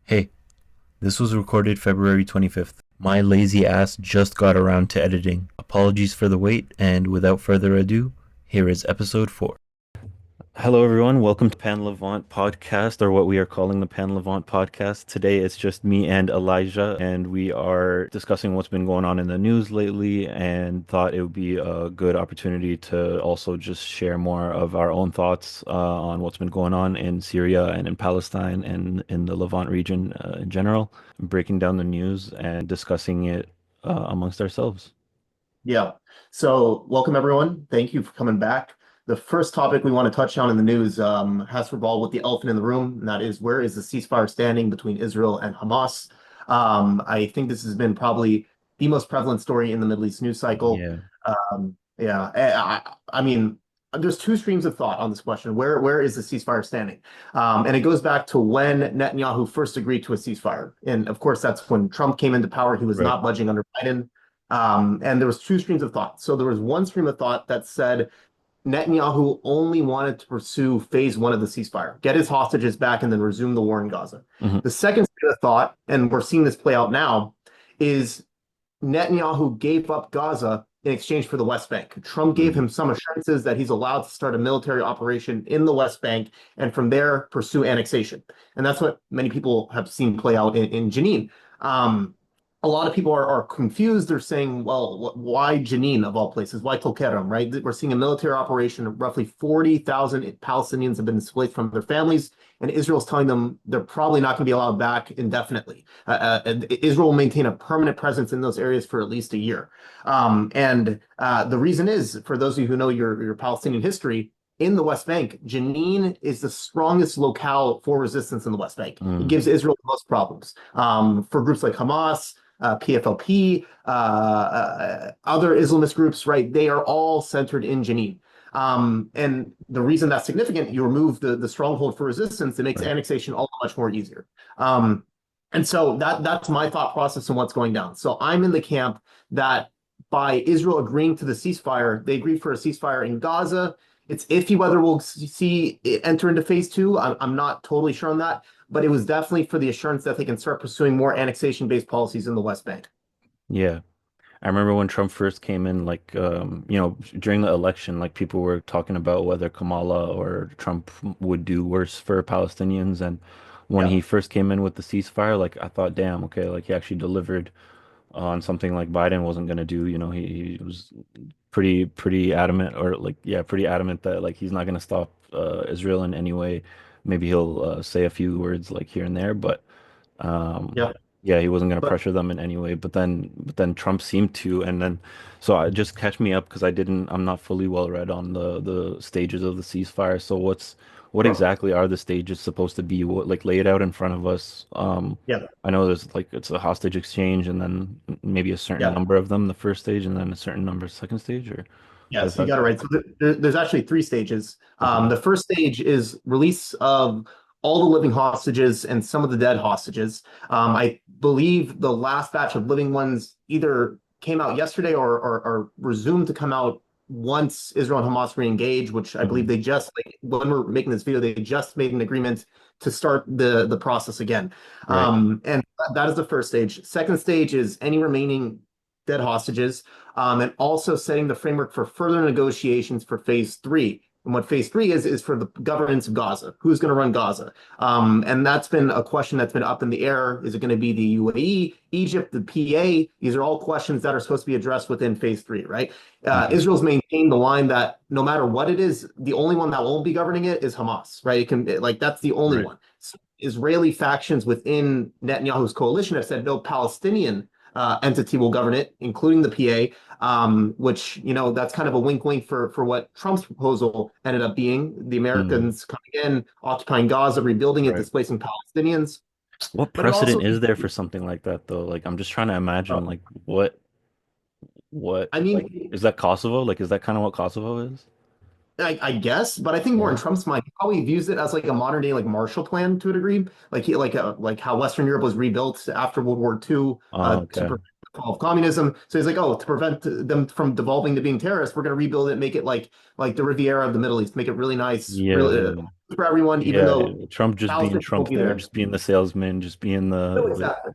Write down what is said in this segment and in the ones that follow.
Hey, this was recorded February 25th. My lazy ass just got around to editing. Apologies for the wait, and without further ado, here is episode 4. Hello, everyone. Welcome to Pan Levant podcast, or what we are calling the Pan Levant podcast. Today, it's just me and Elijah, and we are discussing what's been going on in the news lately, and thought it would be a good opportunity to also just share more of our own thoughts on what's been going on in Syria and in Palestine and in the Levant region in general, breaking down the news and discussing it amongst ourselves. Yeah. So, welcome everyone. Thank you for coming back. The first topic we want to touch on in the news has to revolve with the elephant in the room, and that is where is the ceasefire standing between Israel and Hamas? I think this has been probably the most prevalent story in the Middle East news cycle. Yeah, Yeah, I mean, there's two streams of thought on this question. Where is the ceasefire standing? And it goes back to when Netanyahu first agreed to a ceasefire, and of course that's when Trump came into power. He was right. not budging under Biden. And there was two streams of thought. So there was one stream of thought that said Netanyahu only wanted to pursue phase one of the ceasefire, get his hostages back, and then resume the war in Gaza. Hmm. The second stream of thought, and we're seeing this play out now, is Netanyahu gave up Gaza in exchange for the West Bank. Trump gave him some assurances that he's allowed to start a military operation in the West Bank and from there pursue annexation. And that's what many people have seen play out in Jenin. A lot of people are confused. They're saying, well, why Jenin of all places? Why Tulkarem, right? We're seeing a military operation. Roughly 40,000 Palestinians have been displaced from their families, and Israel's telling them they're probably not going to be allowed back indefinitely. Israel will maintain a permanent presence in those areas for at least a year. And the reason is, for those of you who know your Palestinian history, in the West Bank, Jenin is the strongest locale for resistance in the West Bank. It Mm, gives Israel the most problems. For groups like Hamas, PFLP, other Islamist groups, right? They are all centered in Jenin. And the reason that's significant, you remove the stronghold for resistance, it makes right. annexation all much more easier. And so that's my thought process and what's going down. So I'm in the camp that by Israel agreeing to the ceasefire, they agreed for a ceasefire in Gaza. It's iffy whether we'll see it enter into phase two. I'm not totally sure on that, but it was definitely for the assurance that they can start pursuing more annexation-based policies in the West Bank. Yeah. I remember when Trump first came in, like, during the election, like people were talking about whether Kamala or Trump would do worse for Palestinians. And when Yeah, he first came in with the ceasefire, like I thought, damn, okay, like he actually delivered on something like Biden wasn't gonna do. He was pretty adamant, or like, yeah, pretty adamant that like he's not gonna stop Israel in any way. Maybe he'll say a few words like here and there, but um, yeah, yeah, he wasn't going to but pressure them in any way. But then Trump seemed to, and then so I just catch me up because I'm not fully well read on the stages of the ceasefire. So what sure. exactly are the stages supposed to be? What, like, lay it out in front of us? Yeah, I know there's like it's a hostage exchange, and then maybe a certain yeah. number of them the first stage, and then a certain number second stage, or how Yeah, does so you that got it go? right. So there's actually three stages. Okay. The first stage is release of all the living hostages and some of the dead hostages. I believe the last batch of living ones either came out yesterday or resumed to come out once Israel and Hamas re-engage, which I believe Hmm. they just, like, when we're making this video, they just made an agreement to start the process again. Right. And that is the first stage. Second stage is any remaining dead hostages and also setting the framework for further negotiations for phase three. And what phase three is for the governance of Gaza. Who's going to run Gaza? And that's been a question that's been up in the air. Is it going to be the UAE, Egypt, the PA? These are all questions that are supposed to be addressed within phase three, right? Hmm. Israel's maintained the line that no matter what it is, the only one that won't be governing it is Hamas, right? Like, that's the only Right. one. So Israeli factions within Netanyahu's coalition have said no Palestinian entity will govern it, including the PA, which, that's kind of a wink wink for what Trump's proposal ended up being. The Mm. Americans coming in, occupying Gaza, rebuilding it, Right. displacing Palestinians. What But it precedent also, is there for something like that though? Like I'm just trying to uh, imagine like what I like mean, is that Kosovo? Like is that kind of what Kosovo is? I guess, but I think more in Yeah. Trump's mind, he probably views it as like a modern day like Marshall Plan to a degree, like how Western Europe was rebuilt after World War II Oh, to okay. prevent fall of communism. So he's like, oh, to prevent them from devolving to being terrorists, we're going to rebuild it, make it like the Riviera of the Middle East, make it really nice, really Yeah. for everyone, even Yeah. though Trump just being Palestinians Trump won't be there, there. just being the salesman, just being No, the exactly.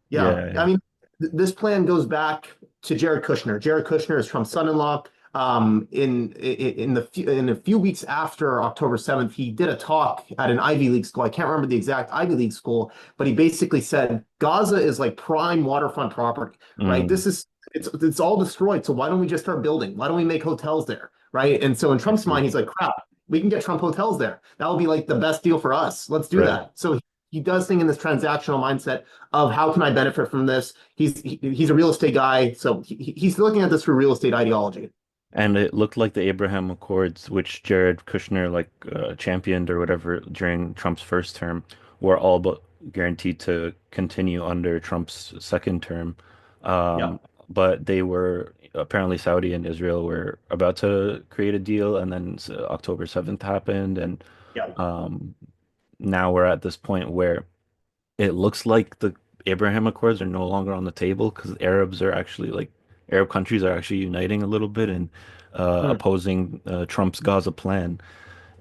Yeah, yeah. I mean, this plan goes back to Jared Kushner. Jared Kushner is Trump's son-in-law. In a few weeks after October 7th, he did a talk at an Ivy League school. I can't remember the exact Ivy League school, but he basically said Gaza is like prime waterfront property, right? Mm, It's all destroyed. So why don't we just start building? Why don't we make hotels there, right? And so in I Trump's mind, see. he's like, crap, we can get Trump hotels there. That would be like the best deal for us. Let's do Right. that. So he does think in this transactional mindset of how can I benefit from this? He's a real estate guy, so he's looking at this through real estate ideology. And it looked like the Abraham Accords, which Jared Kushner championed or whatever during Trump's first term, were all but guaranteed to continue under Trump's second term. Yeah, But they were apparently Saudi and Israel were about to create a deal, and then October 7th happened, and yeah. um, now we're at this point where it looks like the Abraham Accords are no longer on the table because Arabs are actually like Arab countries are actually uniting a little bit and Hmm. opposing Trump's Gaza plan.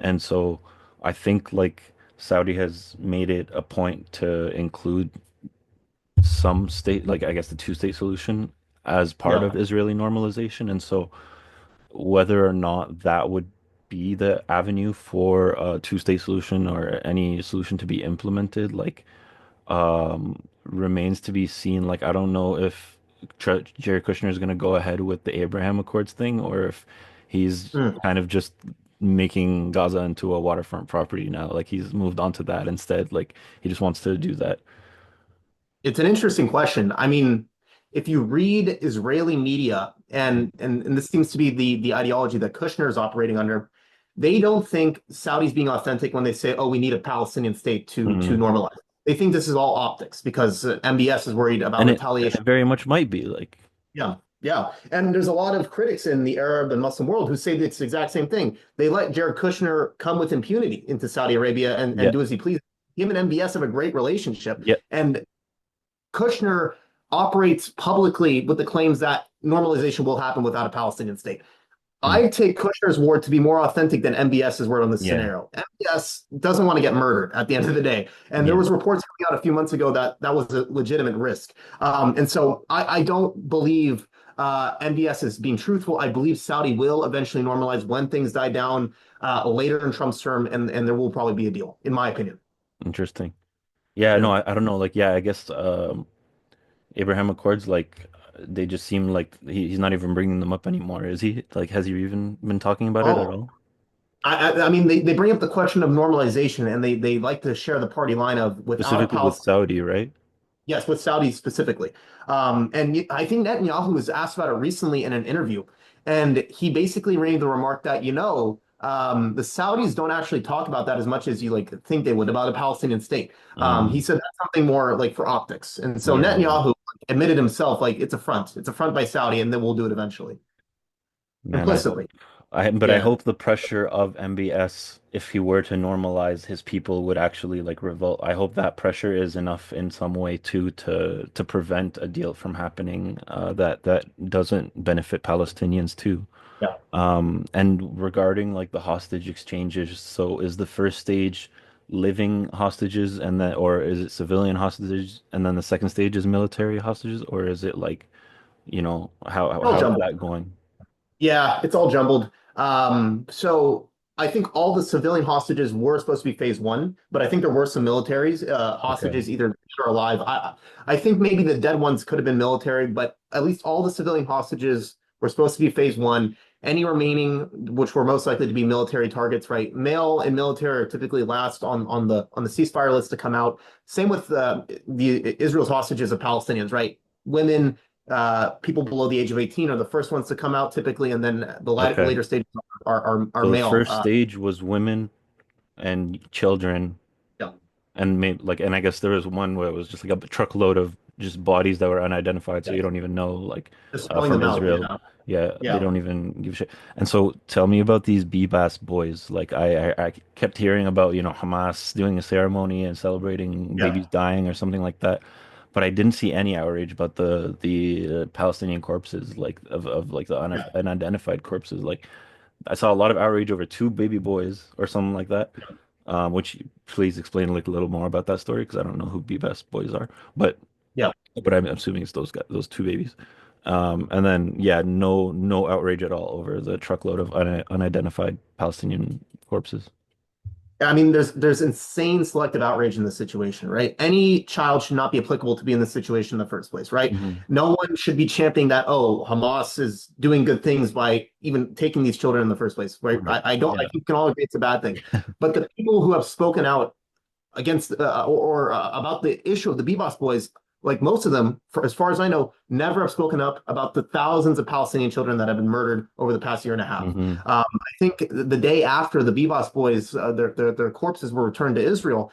And so I think like Saudi has made it a point to include some state, like I guess the two-state solution as part Yeah. of Israeli normalization. And so whether or not that would be the avenue for a two-state solution or any solution to be implemented, like remains to be seen. Like, I don't know if Jared Kushner is going to go ahead with the Abraham Accords thing or if he's Hmm. kind of just making Gaza into a waterfront property now. Like, he's moved on to that instead. Like, he just wants to do that. It's an interesting question. I mean, if you read Israeli media, and this seems to be the ideology that Kushner is operating under, they don't think Saudi's being authentic when they say, "Oh, we need a Palestinian state to Mm. normalize." They think this is all optics because MBS is worried about And retaliation. it very much might be like, Yeah, yeah. And there's a lot of critics in the Arab and Muslim world who say it's the exact same thing. They let Jared Kushner come with impunity into Saudi Arabia and yeah, do as he pleases. Him and MBS have a great relationship. yeah, And Kushner operates publicly with the claims that normalization will happen without a Palestinian state. mm, I take Kushner's word to be more authentic than MBS's word on this yeah, scenario. MBS doesn't want to get murdered at the end of the day, and there yeah. was reports coming out a few months ago that that was a legitimate risk. And so I don't believe MBS is being truthful. I believe Saudi will eventually normalize when things die down later in Trump's term, and there will probably be a deal, in my opinion. Interesting. Yeah, no, Yeah. I don't know. Like, yeah, I guess Abraham Accords, like they just seem like he's not even bringing them up anymore, is he? Like, has he even been talking about it at Oh, all? I mean, they bring up the question of normalization, and they like to share the party line of without a Specifically with Palestinian. Saudi, right? Yes, with Saudi specifically. I think Netanyahu was asked about it recently in an interview, and he basically made the remark that, the Saudis don't actually talk about that as much as you like think they would about a Palestinian state. He Mm, said that's something more like for optics. And so yeah, Netanyahu admitted himself, like it's a front. It's a front by Saudi, and then we'll do it eventually. man, I hope Implicitly. but I Yeah. hope the pressure of MBS, if he were to normalize his people, would actually like revolt. I hope that pressure is enough in some way too to prevent a deal from happening that doesn't benefit Palestinians too. Yeah. And regarding like the hostage exchanges, so is the first stage living hostages and then or is it civilian hostages and then the second stage is military hostages or is it like, All how is jumbled. that going? Yeah, it's all jumbled. So I think all the civilian hostages were supposed to be phase one, but I think there were some militaries, Okay. hostages either dead or alive. I think maybe the dead ones could have been military, but at least all the civilian hostages were supposed to be phase one. Any remaining, which were most likely to be military targets, right? Male and military are typically last on the ceasefire list to come out. Same with the Israel's hostages of Palestinians, right? Women, people below the age of 18 are the first ones to come out typically, and then the Okay. later stages are So the male. first stage was women and children Yeah, and maybe like and I guess there was one where it was just like a truckload of just bodies that were unidentified, so you yes. don't even know like Just throwing from them out. Israel. Yeah, Yeah, they yeah. don't even give a shit. And so tell me about these BBAS boys. Like I kept hearing about, Hamas doing a ceremony and celebrating Yeah. babies dying or something like that. but I didn't see any outrage about the Palestinian corpses, like of like the Yeah. unidentified corpses. Like I saw a lot of outrage over two baby boys or something like that. Which please explain like a little more about that story because I don't know who B-Best boys are, but Yeah. I'm assuming it's those guys, those two babies. And then yeah, no outrage at all over the truckload of unidentified Palestinian corpses. I mean, there's insane selective outrage in this situation, right? Any child should not be applicable to be in this situation in the first place, right? Hmm. No one should be championing that, oh, Hamas is doing good things by even taking these children in the first place, right? Right. I Yeah. think we can all agree it's a bad thing. But the people who have spoken out against about the issue of the Bebos boys, like most of them, for, as far as I know, never have spoken up about the thousands of Palestinian children that have been murdered over the past year and a half. Hmm. I think the day after the Bebos boys, their corpses were returned to Israel,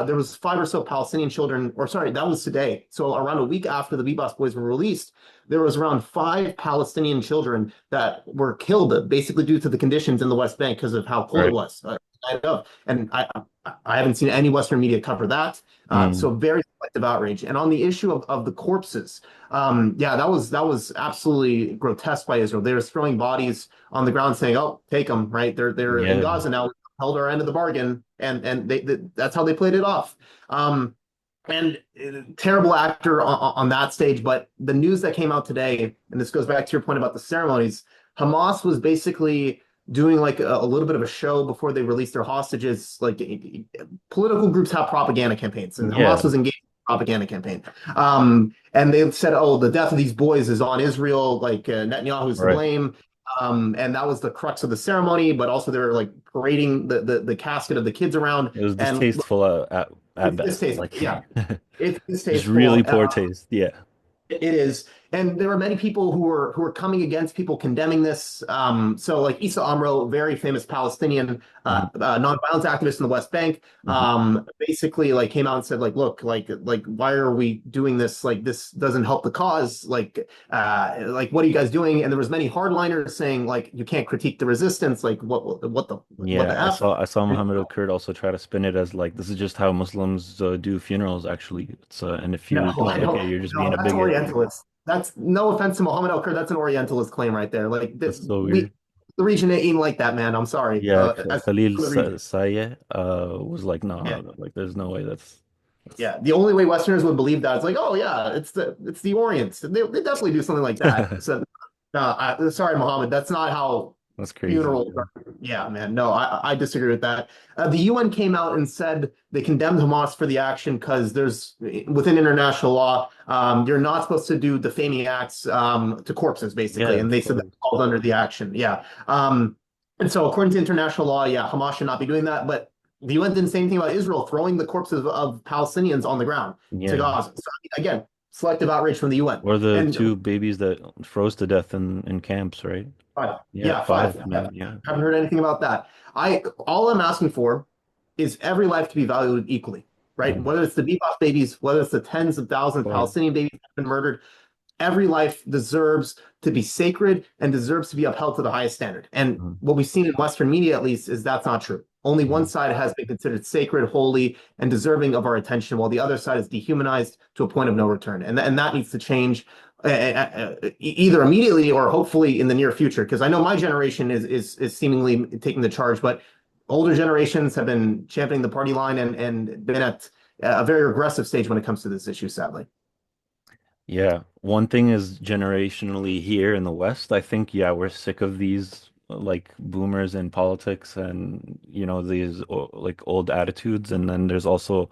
there was five or so Palestinian children, or sorry, that was today. So around a week after the Bebos boys were released, there was around five Palestinian children that were killed basically due to the conditions in the West Bank because of how cold it Right. was. And I haven't seen any Western media cover that. Mm. So very selective outrage. And on the issue of the corpses, yeah, that was absolutely grotesque by Israel. They were throwing bodies on the ground, saying, "Oh, take them!" Right? They're in Yeah. Gaza now. We held our end of the bargain, and that's how they played it off. And terrible actor on that stage. But the news that came out today, and this goes back to your point about the ceremonies, Hamas was basically doing like a little bit of a show before they released their hostages. Like political groups have propaganda campaigns, and Yeah. Hamas was engaged in a propaganda campaign. And they said, "Oh, the death of these boys is on Israel. Like Netanyahu is to Right. blame." And that was the crux of the ceremony. But also, they were like parading the casket of the kids around, It was and distasteful at it's best. distasteful. Like Yeah, it's just really distasteful. poor taste. Yeah. It is, and there were many people who were coming against people condemning this. So, like Issa Amro, very famous Palestinian Hmm. nonviolence activist in the West Bank, Hmm. basically like came out and said, like, look, like why are we doing this? Like, this doesn't help the cause. Like what are you guys doing? And there was many hardliners saying, like, you can't critique the resistance. Like, what Yeah, the f? I saw Muhammad al-Kurd also try to spin it as like this is just how Muslims do funerals actually. It's and if No, you don't I like don't. it, you're just No, being a that's bigot. Orientalist. That's no offense to Mohammed Al-Kur. That's an Orientalist claim right there. Like That's so we, weird. the region ain't like that, man. I'm sorry. Yeah, As Khalil from the region, Sayeh was like, yeah, no, like there's no way that's yeah. The only way Westerners would believe that is like, oh yeah, it's the Orient. They definitely do something like that. So, no, sorry, Mohammed. That's not how that's crazy. funerals are. Yeah, man. No, I disagree with that. The UN came out and said they condemned Hamas for the action because there's within international law, you're not supposed to do defaming acts to corpses, Yeah, basically, and of they said that course. falls under the action. Yeah. And so according to international law, yeah, Hamas should not be doing that. But the UN didn't say anything about Israel throwing the corpses of Palestinians on the ground to Yeah. Gaza. So again, selective outrage from the UN. Or the And two babies that froze to death in camps, right? five. Yeah, Yeah, five. five, Yeah. man. Yeah. Haven't heard anything about that. I all I'm asking for is every life to be valued equally, right? Mhm. Whether it's the Bebop babies, whether it's the tens of Of thousands of course. Palestinian babies that have been murdered, every life deserves to be sacred and deserves to be upheld to the highest standard. And Mhm. what we've seen in Western media, at least, is that's not true. Only one Mhm. side has been considered sacred, holy, and deserving of our attention, while the other side is dehumanized to a point of no return. And that needs to change either immediately or hopefully in the near future. Because I know my generation is seemingly taking the charge, but older generations have been championing the party line and been at a very aggressive stage when it comes to this issue, sadly. Yeah, one thing is generationally here in the West, I think, yeah, we're sick of these like boomers in politics and these like old attitudes. And then there's also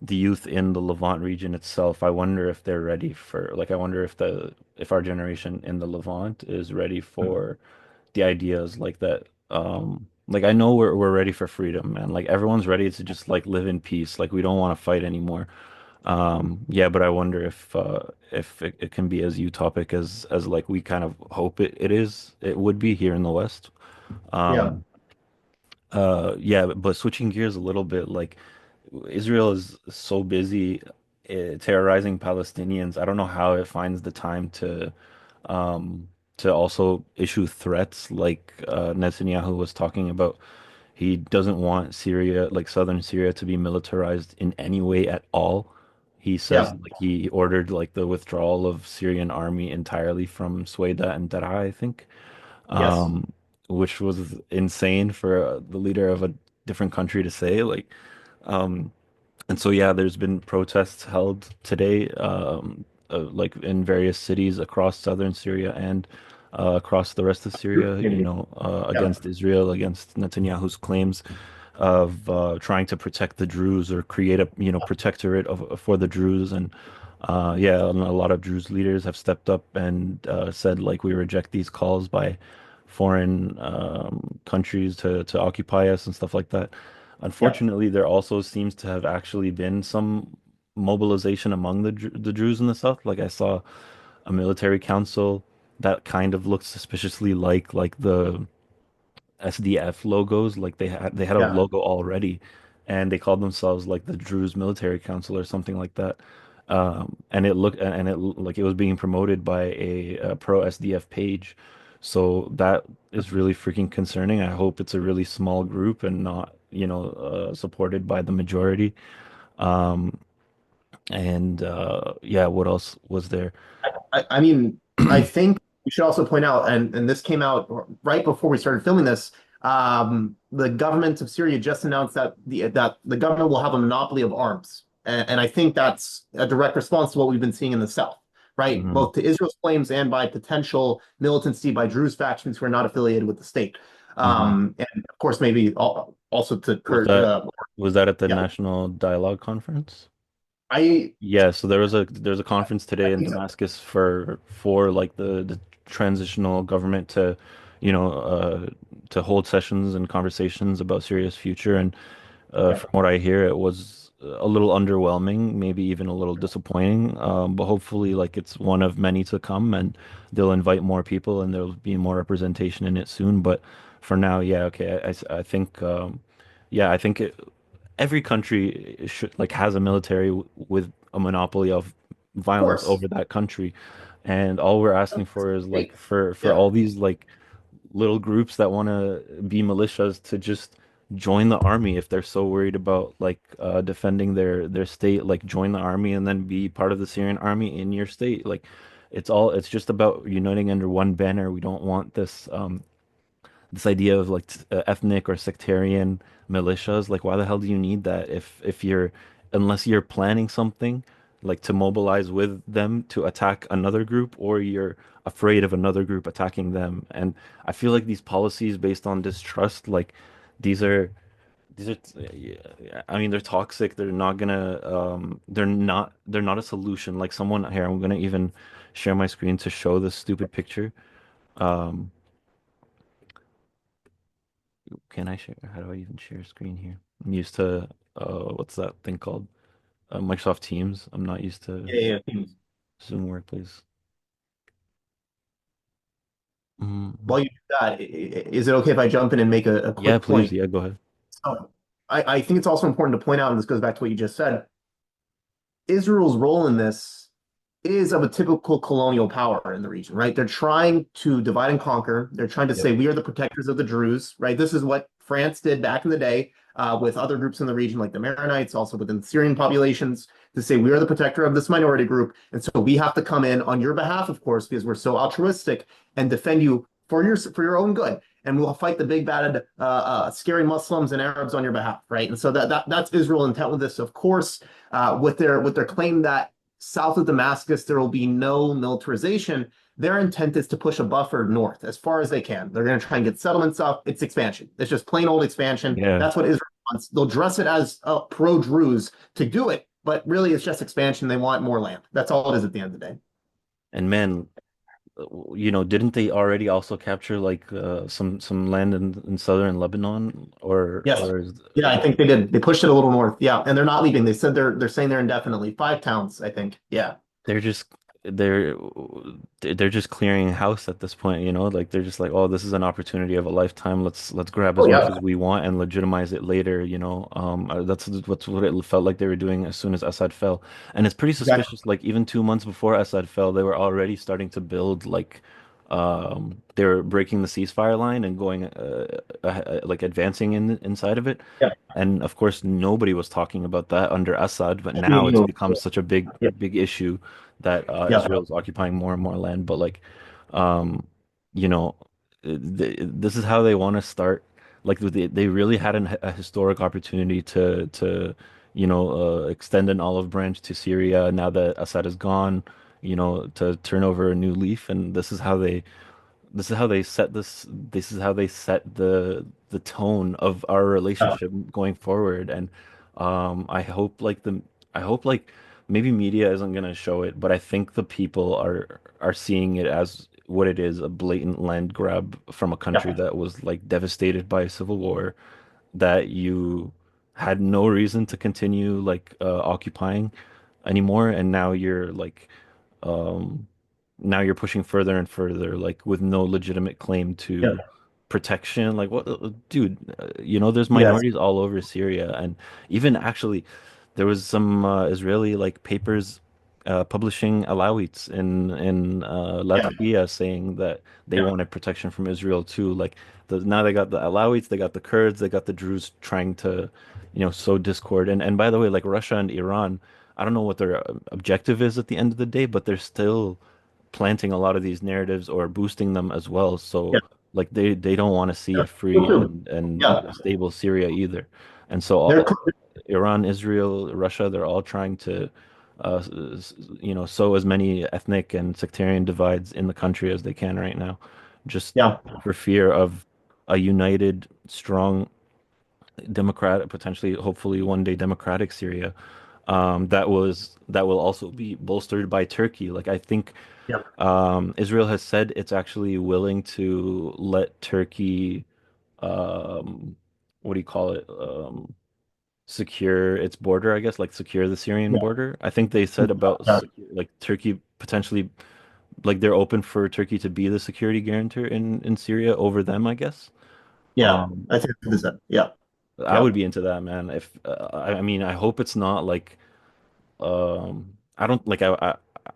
the youth in the Levant region itself. I wonder if they're ready for like I wonder if our generation in the Levant is ready for the ideas like that. Like I know we're ready for freedom, man. Like everyone's ready to just like live in peace. Like we don't want to fight anymore. Yeah, but I wonder if it can be as utopic as like we kind of hope it would be here in the West. Yeah. Um, yeah, but switching gears a little bit, like Israel is so busy terrorizing Palestinians. I don't know how it finds the time um to also issue threats like Netanyahu was talking about. He doesn't want Syria, like southern Syria, to be militarized in any way at all. He says Yeah. like he ordered like the withdrawal of Syrian army entirely from Sueda and Daraa, I think, Yes. um, which was insane for the leader of a different country to say. Um, and so yeah, there's been protests held today, like in various cities across southern Syria and across the rest of Syria, Yeah. against Israel, against Netanyahu's claims of trying to protect the Druze or create a protectorate for the Druze. And yeah, and a lot of Druze leaders have stepped up and said like we reject these calls by foreign countries to occupy us and stuff like that. Yeah. Unfortunately, there also seems to have actually been some mobilization among the Druze in the south. Like I saw a military council that kind of looked suspiciously like the SDF logos. Like they had a Yeah. logo already, and they called themselves like the Druze Military Council or something like that. And like it was being promoted by a pro SDF page. So that is really freaking concerning. I hope it's a really small group and not, supported by the majority. Um, and yeah, what else was there? I mean, I think we should also point out, and this came out right before we started filming this. The government of Syria just announced that the government will have a monopoly of arms, and I think that's a direct response to what we've been seeing in the south, right? Mhm. Both to Israel's claims and by potential militancy by Druze factions who are not affiliated with the state. Mhm. And of course, maybe also to Was Kurt. that was that at the Yeah, National Dialogue Conference? I Yeah, so there's a conference I today in think so. Damascus for like the transitional government to, you know, to hold sessions and conversations about Syria's future. And Yeah, from what I hear, it was a little underwhelming, maybe even a little disappointing. But hopefully, like it's one of many to come, and they'll invite more people, and there'll be more representation in it soon. But for now, yeah, okay, I think, yeah, I think every country should like has a military with a monopoly of of violence course. over that country, and all we're asking for is like Great. for Yeah. all these like little groups that want to be militias to just join the army if they're so worried about like defending their state, like join the army and then be part of the Syrian army in your state. Like it's just about uniting under one banner. We don't want this idea of like ethnic or sectarian militias. Like why the hell do you need that if you're unless you're planning something like to mobilize with them to attack another group, or you're afraid of another group attacking them. And I feel like these policies based on distrust, like these are yeah, I mean they're toxic. They're not a solution. Like someone here, I'm gonna even share my screen to show this stupid picture. Um, Can I share? How do I even share screen here? I'm used to what's that thing called? Microsoft Teams. I'm not used to Yeah, yeah. Zoom Workplace. Mm. While you do that, is it okay if I jump in and make a Yeah, quick please. point? Yeah, go ahead. So I think it's also important to point out, and this goes back to what you just said, Israel's role in this is of a typical colonial power in the region, right? They're trying to divide and conquer. They're trying to Yep. say we are the protectors of the Druze, right? This is what France did back in the day with other groups in the region, like the Maronites, also within Syrian populations, to say we are the protector of this minority group, and so we have to come in on your behalf, of course, because we're so altruistic and defend you for your own good. And we'll fight the big bad, scary Muslims and Arabs on your behalf, right? And so that's Israel intent with this, of course, with their claim that south of Damascus, there will be no militarization. Their intent is to push a buffer north as far as they can. They're going to try and get settlements up. It's expansion. It's just plain old expansion. Yeah. That's what Israel wants. They'll dress it as pro-Druze to do it, but really it's just expansion. They want more land. That's all it is at the end of the day. And man, didn't they already also capture like some land in southern Lebanon or Yes. or is, Yeah, I think they did. They pushed it a little north. Yeah, and they're not leaving. They said they're saying they're indefinitely. 5 towns, I think. Yeah. they're just they're they're just clearing house at this point, like they're just like, oh, this is an opportunity of a lifetime. Let's grab Oh as much yeah. as we want and legitimize it later, that's what it felt like they were doing as soon as Assad fell. And it's pretty Exactly. suspicious, like even 2 months before Assad fell, they were already starting to build like they were breaking the ceasefire line and going like advancing inside of it. Yeah. And of course, nobody was talking about that under Assad, but now it's Yeah. become such a big issue that Yeah. Israel is occupying more and more land. But like, um, you know, this is how they want to start. Like they really had a historic opportunity to extend an olive branch to Syria now that Assad is gone, to turn over a new leaf, and this is how they set the tone of our Yeah. relationship going forward. And I hope I hope like maybe media isn't gonna show it, but I think the people are seeing it as what it is, a blatant land grab from a country Yeah. that was like devastated by a civil war that you had no reason to continue like occupying anymore, and um now you're pushing further and further, like with no legitimate claim Yeah. to protection. Like what, dude? There's Yes. minorities all over Syria, and even actually, there was some Israeli like papers publishing Alawites in Yeah. Latvia saying that they Yeah. wanted protection from Israel too. Like now they got the Alawites, they got the Kurds, they got the Druze trying to, sow discord. And by the way, like Russia and Iran, I don't know what their objective is at the end of the day, but they're still planting a lot of these narratives or boosting them as well. Yeah. So like they don't want to see Yeah. a free and Yeah. stable Syria either. And so They're Iran, Israel, Russia, they're all trying to sow as many ethnic and sectarian divides in the country as they can right now, just yeah. for fear of a united, strong, democratic, potentially, hopefully one day democratic Syria, that will also be bolstered by Turkey. Like I think Yeah. Israel has said it's actually willing to let Turkey, um, what do you call it? Secure its border, I guess, like secure the Syrian Yeah. border. I think they said about Yeah. like Turkey potentially, like they're open for Turkey to be the security guarantor in Syria over them, I guess. Yeah. Um, I think this. Yeah. I Yeah. would be into that, man. If I mean, I hope it's not like I don't like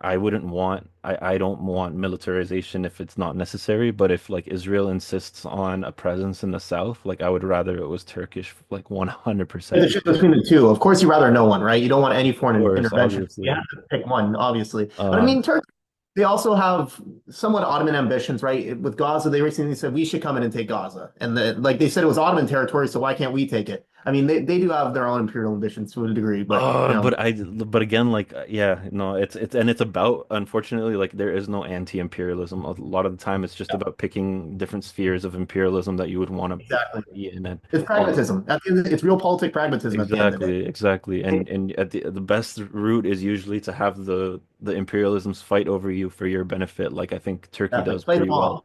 I wouldn't want I don't want militarization if it's not necessary, but if like Israel insists on a presence in the south, like I would rather it was Turkish like The 100%. shift between the two. Of course, you rather no one, right? You don't want any Of foreign course, intervention. You obviously. have to pick one, obviously. But I Um mean, Turkey, they also have somewhat Ottoman ambitions, right? With Gaza, they recently said we should come in and take Gaza, and like they said it was Ottoman territory, so why can't we take it? I mean, they do have their own imperial ambitions to a degree, but but again, like, yeah, no, it's about, unfortunately, like, there is no anti-imperialism. A lot of the time, it's just yeah, about picking different spheres of imperialism that you would want to exactly. be in, and It's all. pragmatism. At the end, it's real politic pragmatism at the end of the day. Exactly, exactly. And at the best route is usually to have the imperialisms fight over you for your benefit, like I think Turkey Yeah, does play them pretty well. off.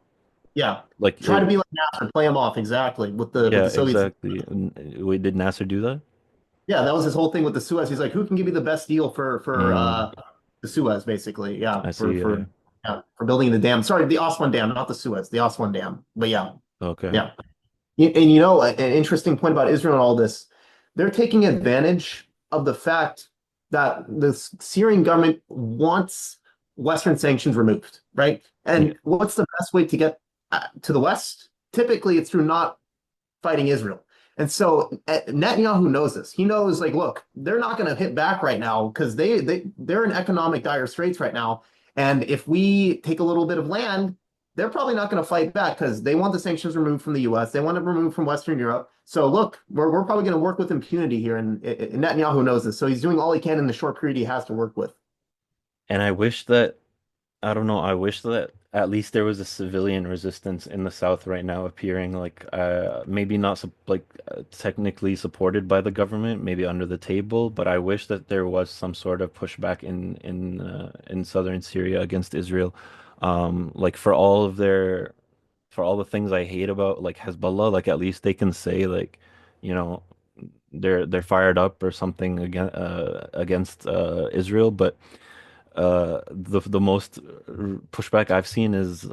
Yeah, Like try to it, be like Nasser, play them off exactly with yeah, the Soviets. exactly. And wait, did Nasser do that? Yeah, that was his whole thing with the Suez. He's like, who can give me the best deal for Mm, the Suez, basically. Yeah, I see. Yeah. for building the dam. Sorry, the Aswan Dam, not the Suez, the Aswan Dam. But yeah, Okay. yeah. And an interesting point about Israel and all this, they're taking advantage of the fact that the Syrian government wants Western sanctions removed, right? Yeah. And what's the best way to get to the West? Typically, it's through not fighting Israel. And so Netanyahu knows this. He knows, like, look, they're not going to hit back right now because they're in economic dire straits right now. And if we take a little bit of land, they're probably not going to fight back because they want the sanctions removed from the U.S. They want it removed from Western Europe. So look, we're probably going to work with impunity here, and Netanyahu knows this. So he's doing all he can in the short period he has to work with. And I wish that I don't know. I wish that at least there was a civilian resistance in the South right now appearing, like maybe not technically supported by the government, maybe under the table, but I wish that there was some sort of pushback in southern Syria against Israel. Like for all the things I hate about like Hezbollah, like at least they can say like, you know, they're fired up or something against Israel, but the most pushback I've seen is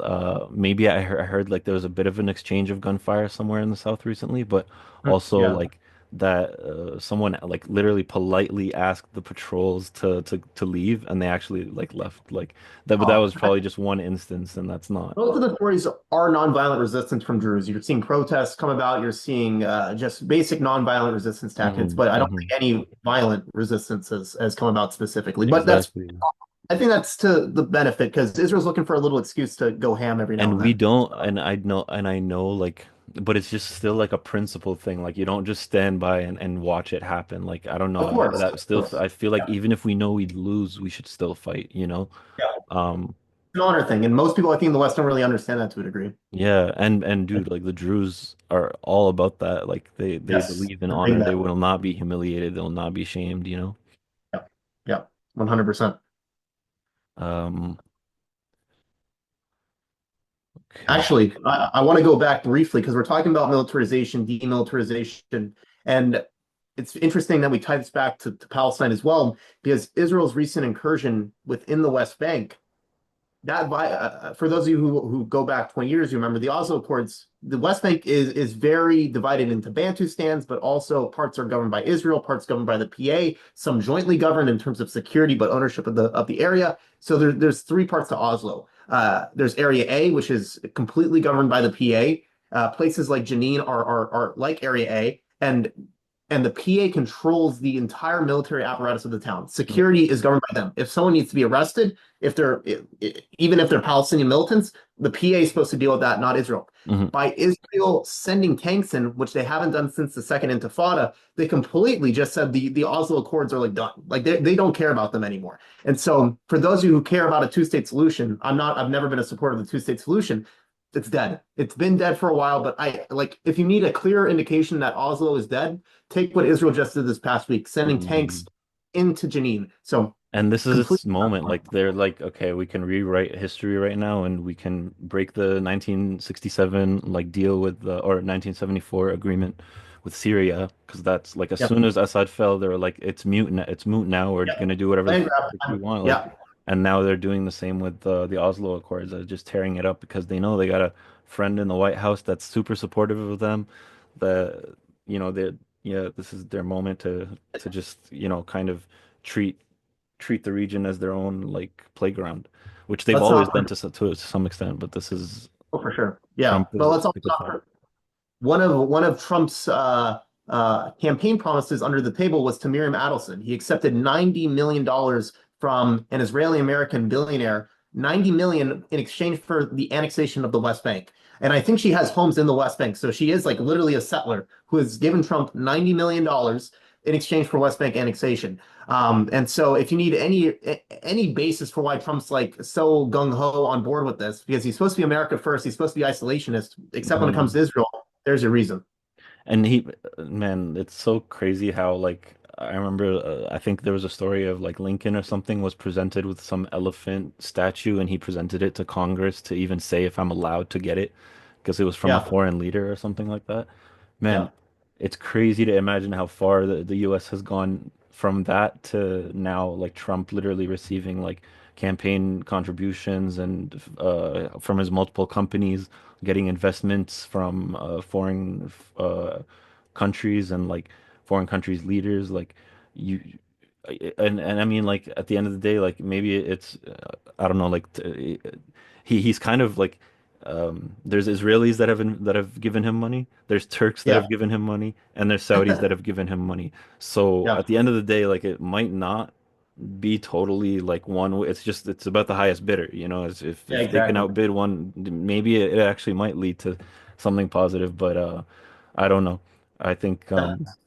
maybe I heard like there was a bit of an exchange of gunfire somewhere in the south recently, but also Yeah. like that someone like literally politely asked the patrols to leave, and they actually like left. Like that, but that was probably just one instance, and that's not. Most of the stories are nonviolent resistance from Druze. You're seeing protests come about. You're seeing just basic nonviolent resistance tactics, Hmm. but I don't Hmm. think any violent resistance has come about specifically. But that's, Exactly. I think that's to the benefit because Israel's looking for a little excuse to go ham every now And and we then. don't, and I know, like, but it's just still like a principle thing. Like, you don't just stand by and watch it happen. Like, I don't Of know, course, that of still, course. I feel like Yeah, even if we know we'd lose, we should still fight, you know? yeah. Um, It's an honor thing, and most people I think in the West don't really understand that to a degree. yeah, and dude, like the Druze are all about that. Like, they Yes, believe in the big honor. They that. will not be humiliated. They'll not be shamed, you know? Yeah, yeah, 100%. Um, okay. Actually, I want to go back briefly because we're talking about militarization, demilitarization, and it's interesting that we tie this back to Palestine as well, because Israel's recent incursion within the West Bank for those of you who go back 20 years, you remember the Oslo Accords. The West Bank is very divided into Bantustans, but also parts are governed by Israel, parts governed by the PA, some jointly governed in terms of security, but ownership of the area. So there's three parts to Oslo. There's Area A, which is completely governed by the PA. Places like Jenin are like Area A, and the PA controls the entire military apparatus of the town. Security is governed by them. If someone needs to be arrested, if they're even if they're Palestinian militants, the PA is supposed to deal with that, not Israel. Hmm. By Israel sending tanks in, which they haven't done since the Second Intifada, they completely just said the Oslo Accords are like done. Like they don't care about them anymore. And so for those of you who care about a two-state solution, I've never been a supporter of the two-state solution. It's dead. It's been dead for a while, but I like if you need a clear indication that Oslo is dead, take what Israel just did this past week, sending tanks into Jenin. So And this is complete. its moment. Like they're like, okay, we can rewrite history right now, and we can break the 1967 like deal with the or 1974 agreement with Syria, because that's like as Yeah, soon as Assad fell, they were like, it's moot now. We're yeah. gonna do whatever the Land fuck grab. we want. Like, Yeah, and now they're doing the same with the Oslo Accords. They're just tearing it up because they know they got a friend in the White House that's super supportive of them. The they yeah, this is their moment to just kind of treat treat the region as their own like playground, which they've let's always not done to some extent. But this is for sure. Yeah, Trump but is let's also pick a side. not one of Trump's campaign promises under the table was to Miriam Adelson. He accepted $90 million from an Israeli American billionaire, 90 million in exchange for the annexation of the West Bank. And I think she has homes in the West Bank. So she is like literally a settler who has given Trump $90 million in exchange for West Bank annexation. And so if you need any basis for why Trump's like so gung ho on board with this, because he's supposed to be America first, he's supposed to be isolationist, except when it comes Mhm. to Israel, there's your reason. And man, it's so crazy how like I remember I think there was a story of like Lincoln or something was presented with some elephant statue, and he presented it to Congress to even say if I'm allowed to get it because it was from a Yeah, foreign leader or something like that. Man, yeah. it's crazy to imagine how far the US has gone from that to now, like Trump literally receiving like campaign contributions and from his multiple companies, getting investments from foreign countries and like foreign countries' leaders. Like you, and I mean, like at the end of the day, like maybe it's I don't know, like he's kind of like there's Israelis that have given him money. There's Turks that Yeah, have given him money, and there's Saudis that have given him money. So yeah, at the end of the day, like it might not be totally like one way. It's just it's about the highest bidder, you know. As yeah, if they can exactly. outbid one, maybe it actually might lead to something positive. But I don't know. I think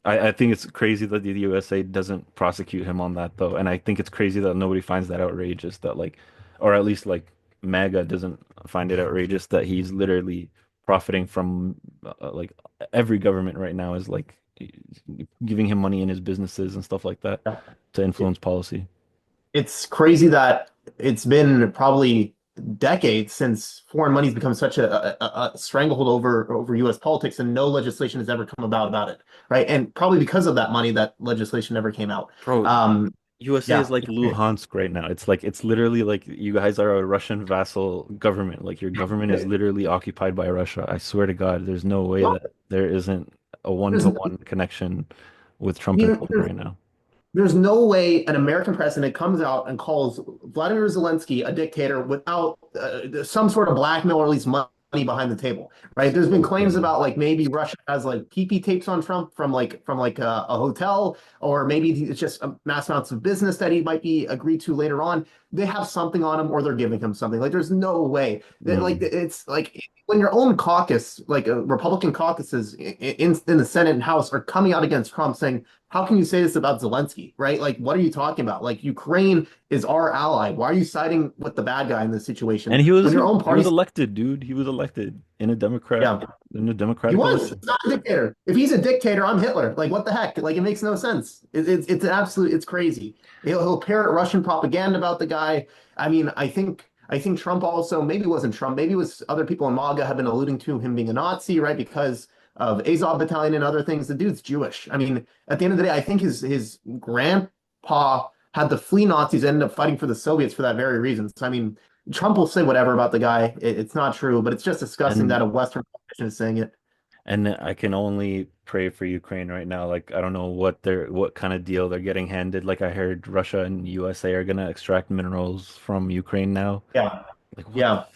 I think it's crazy that the USA doesn't prosecute him on that though, and I think it's crazy that nobody finds that outrageous that like, or at least like MAGA doesn't find it outrageous that he's literally profiting from like every government right now is like giving him money in his businesses and stuff like that Yeah. to It, influence policy. it's crazy that it's been probably decades since foreign money's become such a stranglehold over U.S. politics, and no legislation has ever come about it, right? And probably because of that money, that legislation never came out. Bro, Um, USA is yeah, like Luhansk right now. It's like it's literally like you guys are a Russian vassal government. Like your government is literally occupied by Russia. I swear to God, there's no way that there isn't. a There's, one-to-one connection with Trump and you know, Putin right now. there's no way an American president comes out and calls Vladimir Zelensky a dictator without some sort of blackmail or at least money behind the table, right? There's been So claims crazy. about like maybe Russia has like PP tapes on Trump from a hotel, or maybe it's just mass amounts of business that he might be agreed to later on. They have something on him, or they're giving him something. Like there's no way that like Mm. it's like when your own caucus, like Republican caucuses in the Senate and House, are coming out against Trump, saying how can you say this about Zelensky, right? Like, what are you talking about? Like, Ukraine is our ally. Why are you siding with the bad guy in this situation And he was when your he, own he was party? elected, dude. He was elected Yeah, in a he democratic was. election. He's not a dictator. If he's a dictator, I'm Hitler. Like, what the heck? Like, it makes no sense. It's an absolute. It's crazy. He'll parrot Russian propaganda about the guy. I mean, I think Trump also maybe it wasn't Trump. Maybe it was other people in MAGA have been alluding to him being a Nazi, right? Because of Azov Battalion and other things. The dude's Jewish. I mean, at the end of the day, I think his grandpa had to flee Nazis and ended up fighting for the Soviets for that very reason. So I mean, Trump will say whatever about the guy. It's not true, but it's just disgusting that And a Western politician is saying it. and I can only pray for Ukraine right now. Like I don't know what kind of deal they're getting handed. Like I heard Russia and USA are gonna extract minerals from Ukraine now. Yeah. Like what the Yeah. f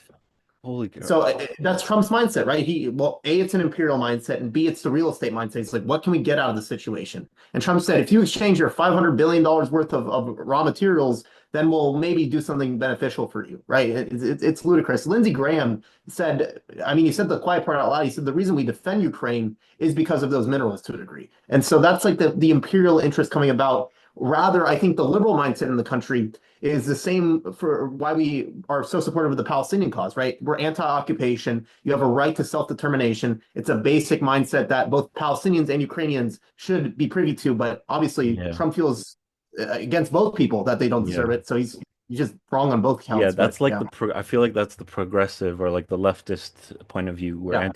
holy cow. So that's Trump's mindset, right? Well, A, it's an imperial mindset, and B, it's the real estate mindset. It's like, what can we get out of the situation? And Trump said, if you exchange your $500 billion worth of raw materials, then we'll maybe do something beneficial for you, right? It's ludicrous. Lindsey Graham said, I mean, he said the quiet part out loud. He said, the reason we defend Ukraine is because of those minerals to a degree. And so that's like the imperial interest coming about. Rather, I think the liberal mindset in the country is the same for why we are so supportive of the Palestinian cause, right? We're anti-occupation. You have a right to self-determination. It's a basic mindset that both Palestinians and Ukrainians should be privy to. But obviously, Yeah. Trump feels against both people that they don't Yeah. deserve it. So he's just wrong on both Yeah, counts. But that's like yeah, I feel like that's the progressive or like the leftist point of view. Where yeah,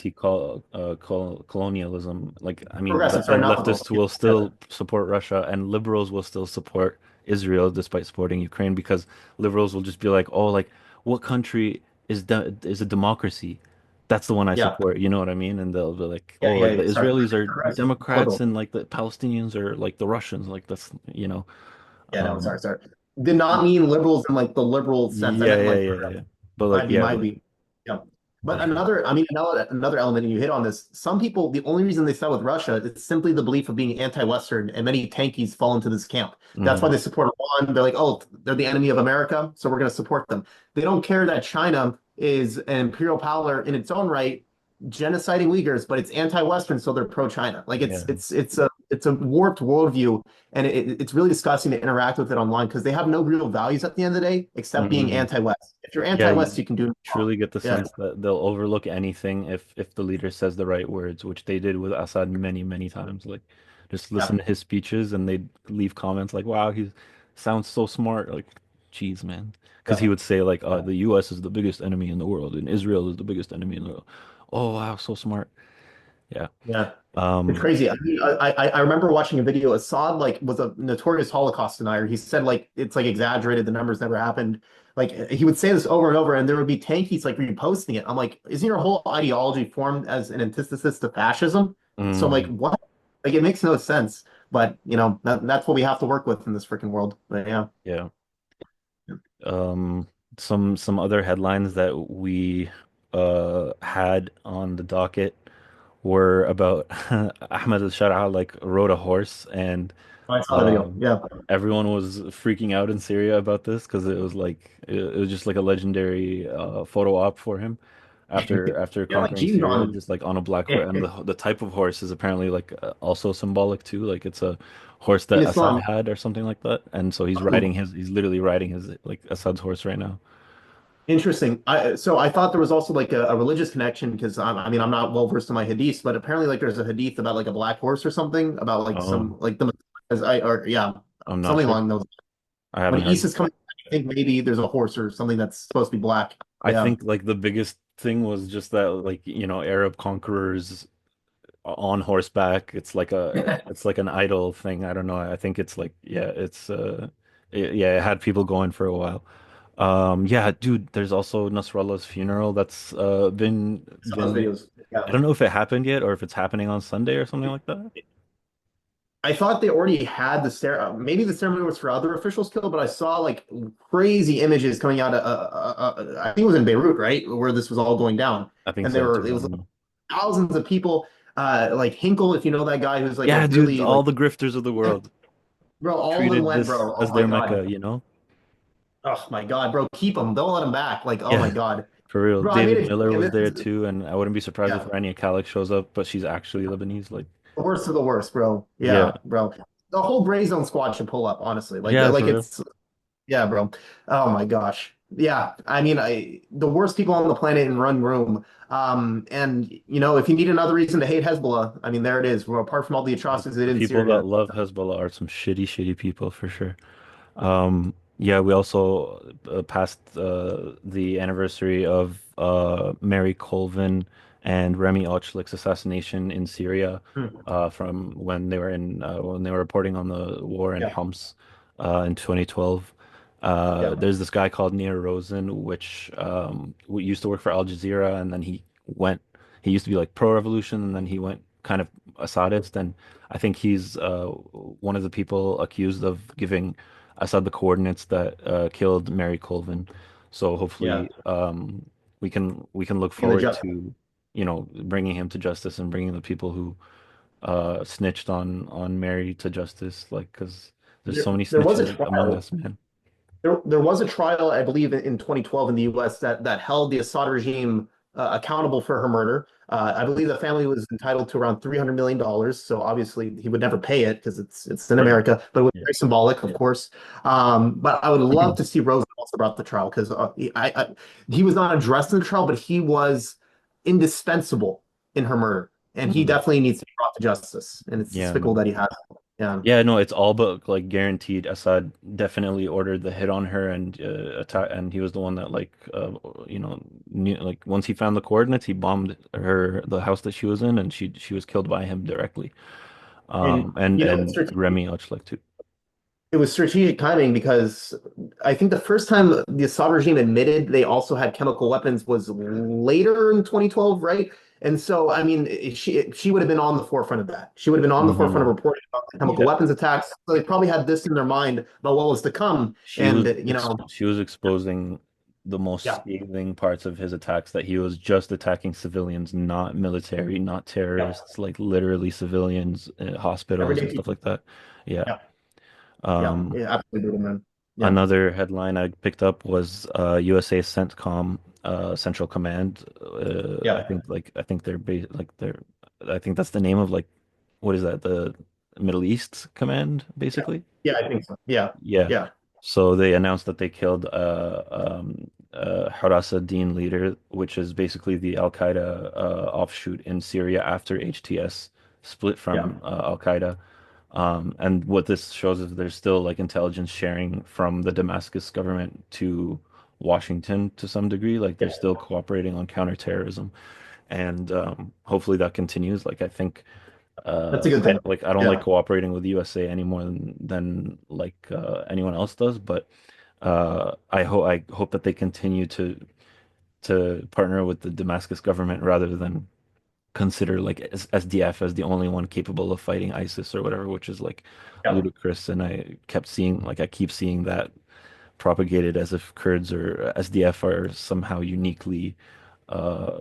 colonialism. Like I mean, progressive. Sorry, not liberal. leftists will still support Russia and liberals will still support Israel despite supporting Ukraine because liberals will just be like, "Oh, like what country is a democracy? That's the one I Yeah, support." You know what I mean? And they'll be like, yeah, "Oh, yeah, like the yeah. Sorry, Israelis are progressive. Democrats Liberal. and like the Palestinians are like the Russians." Like that's, you know. Yeah, no, Um, sorry, sorry. Did not mean liberals in like the liberal sense. I yeah, meant yeah, like yeah, yeah. But like, might be, yeah, might but be. Yeah. But another element, and you hit on this. Some people, the only reason they side with Russia is simply the belief of being anti-Western, and many tankies fall into this camp. That's why mhm. they support Iran. They're like, oh, they're the enemy of America, so we're going to support them. They don't care that China is an imperial power in its own right, genociding Uyghurs, but it's anti-Western, so they're pro-China. Like Yeah. it's a warped worldview, and it's really disgusting to interact with it online because they have no real values at the end of the day except being Hmm. anti-West. If you're Yeah, anti-West, you you can do no wrong. truly get the Yeah, sense that they'll overlook anything if the leader says the right words, which they did with Assad many, many times. Like just yeah, listen to his speeches and they'd leave comments like, "Wow, he sounds so smart." Like, geez, man. Because he yeah, would say like, "The U.S. is the biggest enemy in the world and Israel is the biggest enemy in the world." Oh, wow, so smart. Yeah. yeah. It's Um, crazy. I mean, I remember watching a video. Assad like was a notorious Holocaust denier. He said like it's like exaggerated. The numbers never happened. Like he would say this over and over, and there would be tankies like reposting it. I'm like, isn't your whole ideology formed as an antithesis to fascism? So I'm like, mm, what? Like it makes no sense. But that's what we have to work with in this freaking world. But yeah, yeah. Um, some other headlines that we had on the docket were about Ahmed al-Shar'a like rode a horse and I saw the video. um, Yeah, everyone was freaking out in Syria about this because it was like it was just like a legendary photo op for him after yeah, like conquering Gene Syria Drawn. just like on a black horse and the type of horse is apparently like also symbolic too like it's a horse In that Assad Islam. had or something like that and so he's literally riding his like Assad's horse right now. Interesting. I thought there was also like a religious connection because I mean I'm not well versed in my hadiths, but apparently like there's a hadith about like a black horse or something about like Oh, some like the as I or yeah I'm not something sure. along those. I When haven't heard. Issa's coming, I think maybe there's a horse or something that's supposed to be black. I Yeah, think like the biggest thing was just that like Arab conquerors on horseback. It's like an idol thing. I don't know. I think it's like yeah, it had people going for a while. Yeah, dude, there's also Nasrallah's funeral that's Some of those been videos. Yeah. I don't know if it happened yet or if it's happening on Sunday or something like that. I thought they already had the ceremony. Maybe the ceremony was for other officials killed, but I saw like crazy images coming out of I think it was in Beirut, right, where this was all going down, I think and so it too. was like, thousands of people. Like Hinkle, if you know that guy, who's like a Yeah, dude, really all like, the grifters of the world bro, all of them treated went, this bro. as Oh my their God. Mecca, you know? Oh my God, bro, keep them. Don't let them back. Like, oh my Yeah, God, for real. bro, I made David a joke, Miller and was this there is too, and I wouldn't be surprised if yeah, Rania Khalek shows up, but she's actually Lebanese. Like, the worst of the worst, bro. yeah, Yeah, bro. The whole gray zone squad should pull up, honestly. yeah, Like for real. it's yeah, bro. Oh my gosh. Yeah, I mean, the worst people on the planet in one room. And if you need another reason to hate Hezbollah, I mean, there it is. Well, apart from all the atrocities they The did in people that Syria. love Hezbollah are some shitty, shitty people for sure. Yeah, we also passed the anniversary of Mary Colvin and Remy Ochlik's assassination in Syria Hmm. from when they were reporting on the war in Yeah, Homs in 2012. yeah, There's this guy called Nir Rosen, which used to work for Al Jazeera, and then went. He used to be like pro-revolution, and then he went kind of Assadist, and I think he's one of the people accused of giving Assad the coordinates that killed Mary Colvin. So yeah. hopefully, we can look In the forward just to, bringing him to justice and bringing the people who snitched on Mary to justice. Like, because there's so many there was a snitches among trial. us, man. There was a trial, I believe, in 2012 in the U.S. that held the Assad regime accountable for her murder. I believe the family was entitled to around $300 million. So obviously he would never pay it because it's in Right. America, but it was Yeah. very symbolic, of course. But I would love to see Rosen also brought the trial because he was not addressed in the trial, but he was indispensable in her murder, and he Mhm. definitely needs to be brought to justice. And it's Yeah, despicable man. that he has. Yeah. Yeah, no, it's all but like guaranteed. Assad definitely ordered the hit on her and attack, and he was the one that like once he found the coordinates, he bombed the house that she was in, and she was killed by him directly. And And Remy Ochlik too. it was strategic timing because I think the first time the Assad regime admitted they also had chemical weapons was later in 2012, right? And so, I mean, she would have been on the forefront of that. She would have been on the forefront of Hmm. reporting about the chemical Yeah, weapons attacks. So they probably had this in their mind about what was to come. And, she was exposing the most yeah, scathing parts of his attacks, that he was just attacking civilians, not military, not yeah, terrorists, like literally civilians, hospitals everyday and stuff people. like that. Yeah. Yeah, yeah, Um, yeah, absolutely, brutal, man. Yeah, Another headline I picked up was USA CENTCOM Central Command. yeah, I think I think that's the name of, like, what is that? The Middle East Command, yeah, basically. yeah, I think so. Yeah, Yeah. yeah, So they announced that they killed Harasa Dean leader, which is basically the Al Qaeda offshoot in Syria after HTS split yeah, from Al Qaeda. And what this shows is there's still like intelligence sharing from the Damascus government to Washington to some degree. Like they're yeah. still cooperating on counterterrorism, and hopefully that continues. Like I think That's a good thing. I don't like Yeah, cooperating with USA any more than like anyone else does, but I hope that they continue to partner with the Damascus government rather than consider like SDF as the only one capable of fighting ISIS or whatever, which is like yeah. ludicrous. And I keep seeing that propagated as if Kurds or SDF are somehow uniquely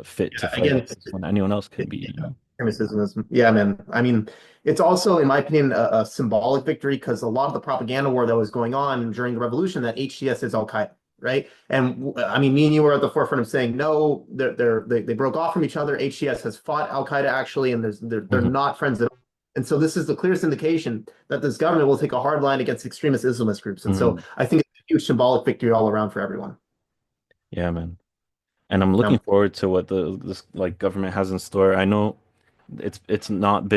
fit to Yeah, fight again, ISIS when anyone else could be, you know? extremism. Yeah, man. I mean, it's also, in my opinion, a symbolic victory because a lot of the propaganda war that was going on during the revolution that HTS is Al Qaeda, right? And I mean, me and you were at the forefront of saying no, they broke off from each other. HTS has fought Al Qaeda actually, and they're Mhm. not friends at all. And so this is the clearest indication that this government will take a hard line against extremist Islamist groups. And so Mhm. I think it's a huge symbolic victory all around for everyone. Yeah, man. And I'm looking Yeah. forward to what this like government has in store. I know it's not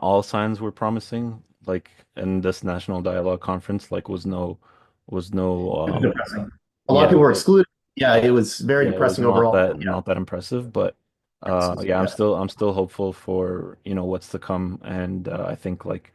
all signs were promising. Like in this national dialogue conference, like was no It was depressing. A lot of yeah, people were excluded. Yeah, it was very yeah, it was depressing overall. Yeah. not that impressive, but yeah, Yeah. I'm still hopeful for, what's to come. And I think, like,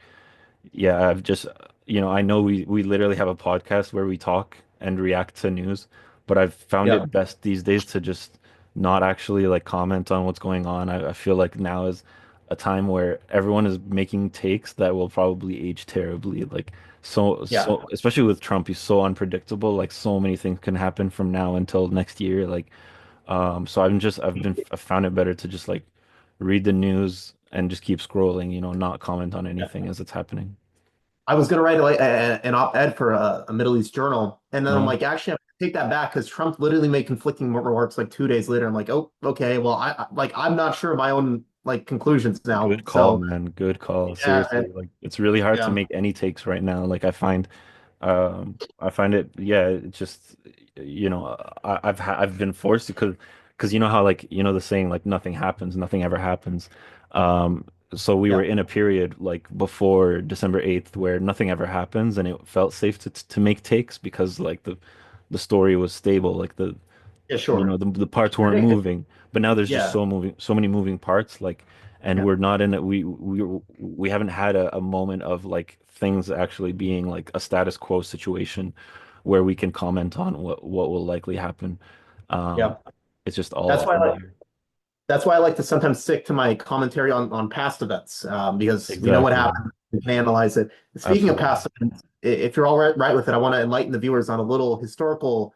yeah, I've just, I know we literally have a podcast where we talk, and react to news, but I've found Yeah, it best these days to just not actually like comment on what's going on. I feel like now is a time where everyone is making takes that will probably age terribly. Like yeah. especially with Trump, he's so unpredictable. Like so many things can happen from now until next year. Like so I've found it better to just like read the news and just keep scrolling, not comment on anything as it's happening. I was going to write like an op-ed for a Middle East journal, and then I'm No, like, actually, I have to take that back because Trump literally made conflicting remarks like 2 days later. I'm like, oh, okay, well, I'm not sure of my own like conclusions now. good call, So man. Good call. yeah, Seriously, like it's really hard to yeah, make any takes right now. Like I find it, yeah, it's just, I've been forced to, because you know how like the saying like nothing happens, nothing ever happens. So we were yeah, in a period like before December 8th where nothing ever happens, and it felt safe to make takes because like the story was stable, like yeah, sure. the parts weren't Predict it. moving, but now there's just Yeah, so many moving parts, like, and yeah, we're not in it. We haven't had a moment of like things actually being like a status quo situation where we can comment on what will likely happen. Um, yeah. it's just That's all why up I in the like air. that's why I like to sometimes stick to my commentary on past events because we know what Exactly. happened. We can analyze it. Speaking of Absolutely. past events, if you're all right with it, I want to enlighten the viewers on a little historical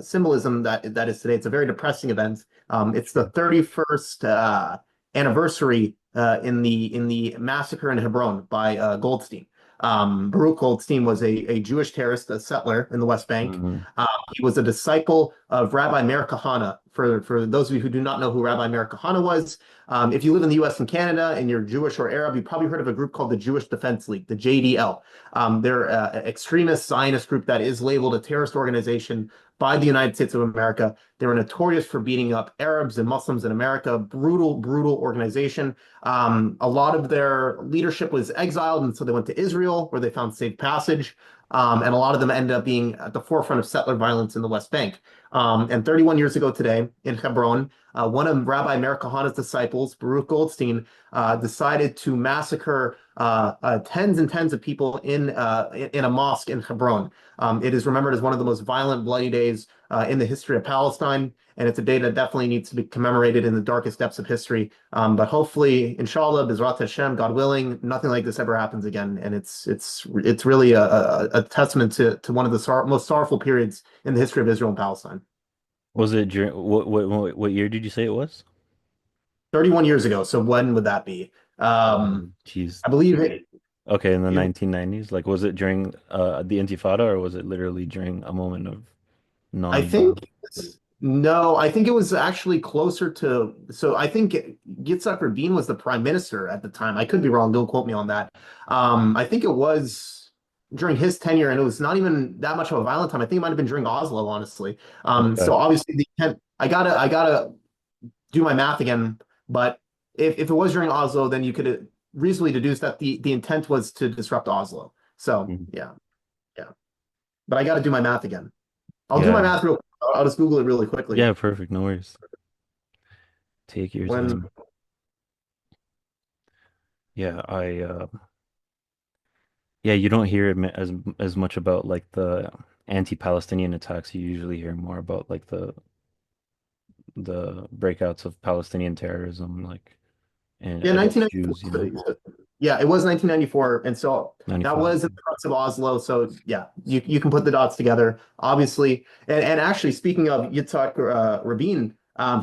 symbolism that is today. It's a very depressing event. It's the 31st anniversary in the massacre in Hebron by Goldstein. Baruch Goldstein was a Jewish terrorist, a settler in the West Bank. Hmm. He was a disciple of Rabbi Meir Kahane. For those of you who do not know who Rabbi Meir Kahane was, if you live in the US and Canada and you're Jewish or Arab, you probably heard of a group called the Jewish Defense League, the JDL. They're an extremist Zionist group that is labeled a terrorist organization by the United States of America. They were notorious for beating up Arabs and Muslims in America. Brutal, brutal organization. A lot of their leadership was exiled, and so they went to Israel, where they found safe passage. And a lot of them ended up being at the forefront of settler violence in the West Bank. And 31 years ago today in Hebron, one of Rabbi Meir Kahane's disciples, Baruch Goldstein, decided to massacre tens and tens of people in a mosque in Hebron. It is remembered as one of the most violent, bloody days in the history of Palestine, and it's a day that definitely needs to be commemorated in the darkest depths of history. But hopefully, inshallah, B'ezrat Hashem, God willing, nothing like this ever happens again. And it's really a testament to one of the most sorrowful periods in the history of Israel and Palestine. Was it during what year did you say it was? 31 years ago. So when would that be? Geez. I believe Okay, in the it 1990s. Like, was it during the Intifada, or was it literally during a moment of I non? think no, I think it was actually closer to. So I think Yitzhak Rabin was the prime minister at the time. I could be wrong. Don't quote me on that. I think it was during his tenure, and it was not even that much of a violent time. I think it might have been during Oslo, honestly. So Okay. obviously the intent. I gotta do my math again. But if it was during Oslo, then you could reasonably deduce that the intent was to disrupt Oslo. So Mhm. yeah, yeah. But I got to do my math again. I'll do my Yeah. math real quick. I'll just Google it really quickly. Yeah, perfect. No worries. Take your When time. Yeah, yeah, you don't hear as much about like the anti-Palestinian attacks. You usually hear more about like the breakouts of Palestinian terrorism, like and Yeah, against 1994. Jews, you know. Yeah, it was 1994, and so that 95. was in the crux of Oslo. So yeah, you can put the dots together, obviously. And actually, speaking of Yitzhak Rabin,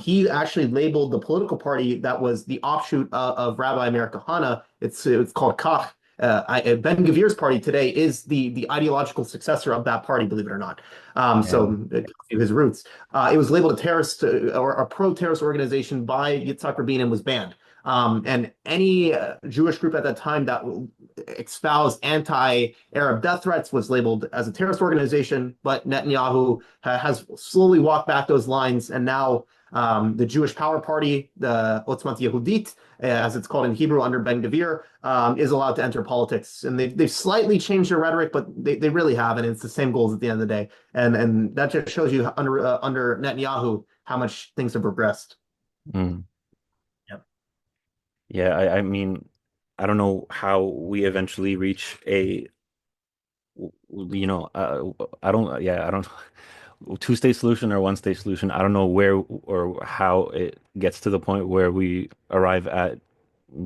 he actually labeled the political party that was the offshoot of Rabbi Meir Kahane. It's called Kach. Ben Gvir's party today is the ideological successor of that party, believe it or not. Yeah. So his roots. It was labeled a terrorist or a pro-terrorist organization by Yitzhak Rabin and was banned. And any Jewish group at that time that espoused anti-Arab death threats was labeled as a terrorist organization. But Netanyahu has slowly walked back those lines, and now the Jewish Power Party, the Otzmat Yehudit, as it's called in Hebrew under Ben Gvir, is allowed to enter politics. And they've slightly changed their rhetoric, but they really haven't. It's the same goals at the end of the day. And that just shows you under Netanyahu how much things have progressed. Mm. Yep. Yeah, I mean, I don't know how we eventually reach you know, I don't, yeah, I don't, two-state solution or one-state solution. I don't know where or how it gets to the point where we arrive at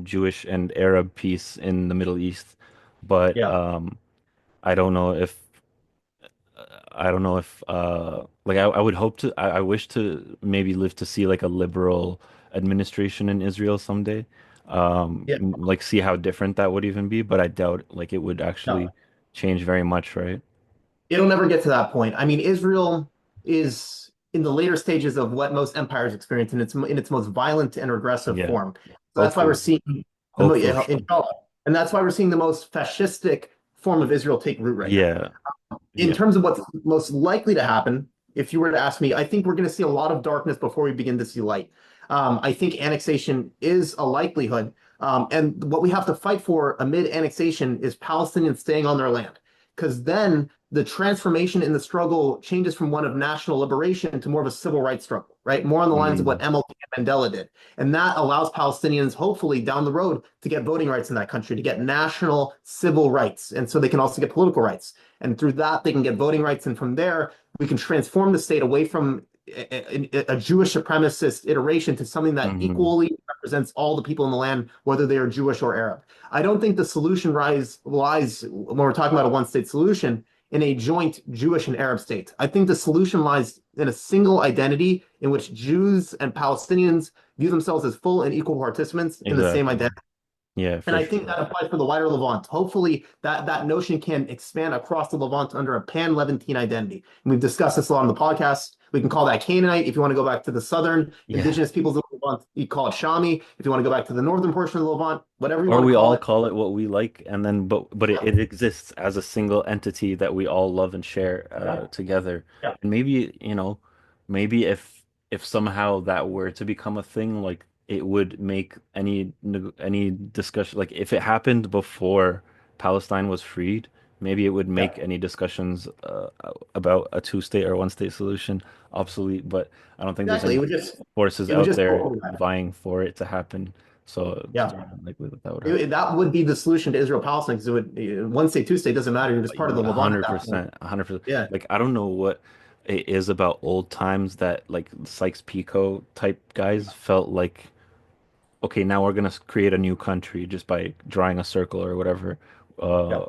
Jewish and Arab peace in the Middle East, but Yeah. I don't know if like I would hope to I wish to maybe live to see like a liberal administration in Israel someday. Yeah. Like see how different that would even be, but I doubt like it would No. actually change very much, right? It'll never get to that point. I mean, Israel is in the later stages of what most empires experience in its most violent and regressive Yeah, form. So that's why we're hopefully. seeing Hopefully. inshallah, and that's why we're seeing the most fascistic form of Israel take root right now. Yeah. In Yeah. terms of what's most likely to happen, if you were to ask me, I think we're going to see a lot of darkness before we begin to see light. I think annexation is a likelihood. And what we have to fight for amid annexation is Palestinians staying on their land. Because then the transformation in the struggle changes from one of national liberation to more of a civil rights struggle, right? More on the lines of Mm, what MLK and Mandela did. And that allows Palestinians, hopefully down the road, to get voting rights in that country, to get national civil rights. And so they can also get political rights. And through that, they can get voting rights. And from there, we can transform the state away from a Jewish supremacist iteration to something that mhm. equally represents all the people in the land, whether they are Jewish or Arab. I don't think the solution lies when we're talking about a one state solution in a joint Jewish and Arab state. I think the solution lies in a single identity in which Jews and Palestinians view themselves as full and equal participants in the same Exactly. identity. Yeah, And for I think sure. that applies for the wider Levant. Hopefully, that notion can expand across the Levant under a pan-Levantine identity. And we've discussed this a lot on the podcast. We can call that Canaanite. If you want to go back to the southern Yeah. indigenous peoples of the Levant, you call it Shami. If you want to go back to the northern portion of the Levant, whatever you Or want to we call all it. call it what we like, and then but it exists as a single entity that we all love and share Yeah, together. yeah. And maybe, maybe if somehow that were to become a thing, like it would make any discussion, like if it happened before Palestine was freed, maybe it would Yeah. make any discussions about a two-state or one-state solution obsolete. But I don't think there's Exactly. any forces It would out just go there over that. vying for it to happen. So it's Yeah. unlikely that that would happen. That would be the solution to Israel Palestine because it would one state, two state doesn't matter. You're just part of the A Levant at hundred that point. percent, 100%. Yeah. Like I don't know what it is about old times that like Sykes-Picot type guys felt like, okay, now we're gonna create a new country just by drawing a circle or whatever. Yeah. Uh,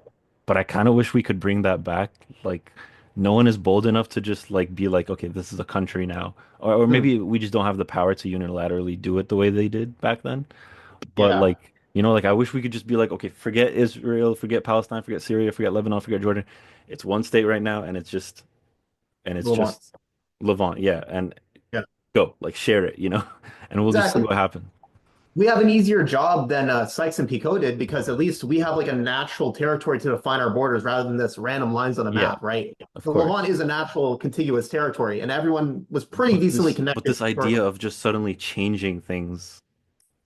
but I kind of wish we could bring that back. Like, no one is bold enough to just like be like, okay, this is a country now, or Hmm. maybe we just don't have the power to unilaterally do it the way they did back then. But Yeah. like, like I wish we could just be like, okay, forget Israel, forget Palestine, forget Syria, forget Lebanon, forget Jordan. It's one state right now, and it's Levant. just Levant, yeah, and Yeah. go like share it, and we'll just see Exactly. what happens. We have an easier job than Sykes and Picot did because at least we have like a natural territory to define our borders rather than this random lines on a Yeah, map, right? of The Levant course. is a natural contiguous territory, and everyone was pretty But decently but connected this idea historically. of just suddenly changing things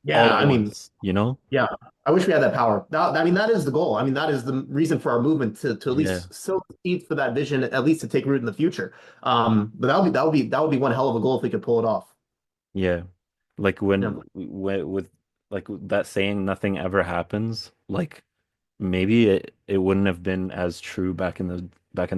all Yeah, at I mean, once, you know? yeah, I wish we had that power. I mean, that is the goal. I mean, that is the reason for our movement to at Yeah, least sow the seeds for that vision, at least to take root in the future. But that would be one hell of a goal if we could pull it off. yeah. Like Yeah. when with like that saying, nothing ever happens. Like maybe it wouldn't have been as true back in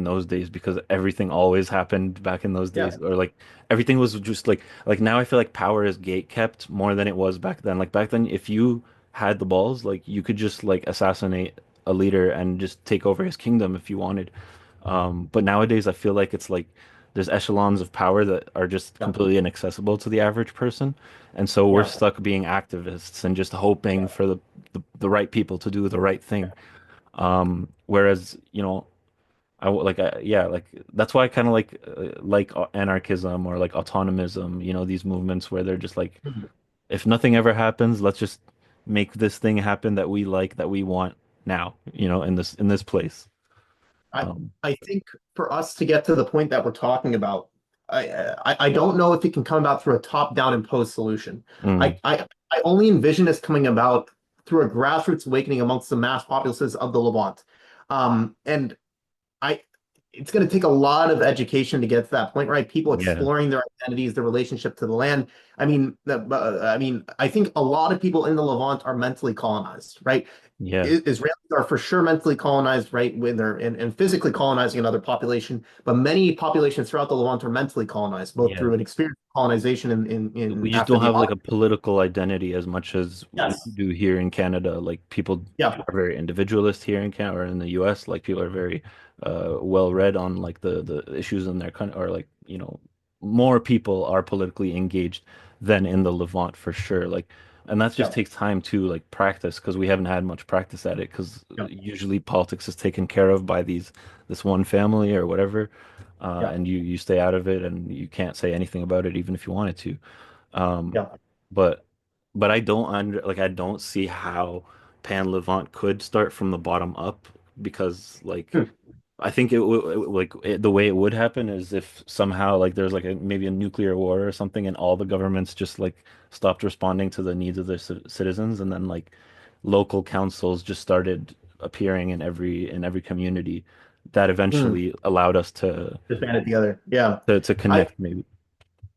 those days because everything always happened back in those Yeah. days, or like everything was just like now I feel like power is gate kept more than it was back then. Like back then, if you had the balls, like you could just like assassinate a leader and just take over his kingdom if you wanted. But nowadays I feel like it's like there's echelons of power that are just Yeah. completely inaccessible to the average person. And so we're Yeah. stuck being activists and just hoping for the right people to do the right thing. Whereas, yeah, like that's why I kind of like anarchism or like autonomism, these movements where they're just like, Yeah. if nothing ever happens, let's just make this thing happen that we like, that we want now, in this place. I Um, I think for us to get to the point that we're talking about, I don't know if it can come about through a top-down imposed solution. mm, I only envision this coming about through a grassroots awakening amongst the mass populaces of the Levant. And I it's going to take a lot of education to get to that point, right? People Yeah, exploring their identities, their relationship to the land. I think a lot of people in the Levant are mentally colonized, right? yeah, Israelis are for sure mentally colonized, right? When they're and physically colonizing another population, but many populations throughout the Levant are mentally colonized, both yeah. through an experience of colonization We in just after don't the have like a political identity as much as we yes, do here in Canada. Like people yeah, are very individualist here in Canada or in the US. Like people are very well read on like the issues in their country, or like, more people are politically engaged than in the Levant for sure. Like, and that just yeah, takes time to like practice because we haven't had much practice at it because yeah, usually politics is taken care of by this one family or whatever. yeah, And you stay out of it and you can't say anything about it even if you wanted to. Um, yeah. but I don't see how Pan Levant could start from the bottom up because like Hmm, I think the way it would happen is if somehow like there's like maybe a nuclear war or something and all the governments just like stopped responding to the needs of their citizens and then like local councils just started appearing in every community that hmm. eventually allowed us to Just band it together. Yeah. to I connect maybe.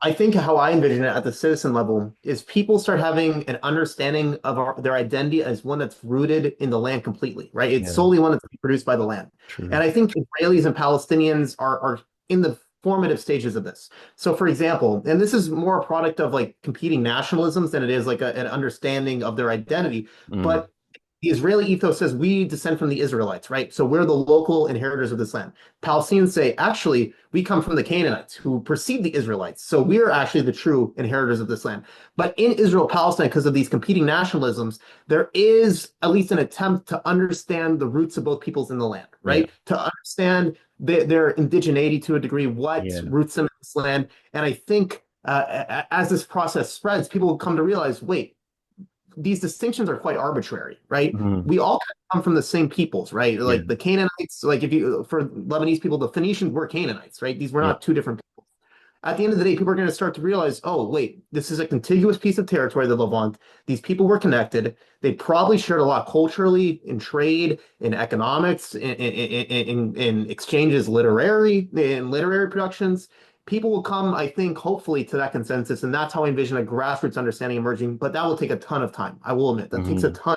I think how I envision it at the citizen level is people start having an understanding of their identity as one that's rooted in the land completely, right? It's Yeah, solely one that's produced by the land. true. And I think Israelis and Palestinians are in the formative stages of this. So, for example, and this is more a product of like competing nationalisms than it is like an understanding of their identity, Mm, but the Israeli ethos says we descend from the Israelites, right? So we're the local inheritors of this land. Palestinians say, actually, we come from the Canaanites who precede the Israelites. So we're actually the true inheritors of this land. But in Israel, Palestine, because of these competing nationalisms, there is at least an attempt to understand the roots of both peoples in the land, yeah, right? To understand their indigeneity to a degree, what yeah. roots them in this land. And I think as this process spreads, people will come to realize, wait, these distinctions are quite arbitrary, right? Mm, We all come from the same peoples, right? yeah, Like the Canaanites, like if you for Lebanese people, the Phoenicians were Canaanites, right? These were yeah. not two different people. At the end of the day, people are going to start to realize, oh, wait, this is a contiguous piece of territory, the Levant. These people were connected. They probably shared a lot culturally, in trade, in economics, in exchanges, in literary productions. People will come, I think, hopefully to that consensus, and that's how I envision a grassroots understanding emerging. But that will take a ton of time. I will admit that takes a Hmm. ton.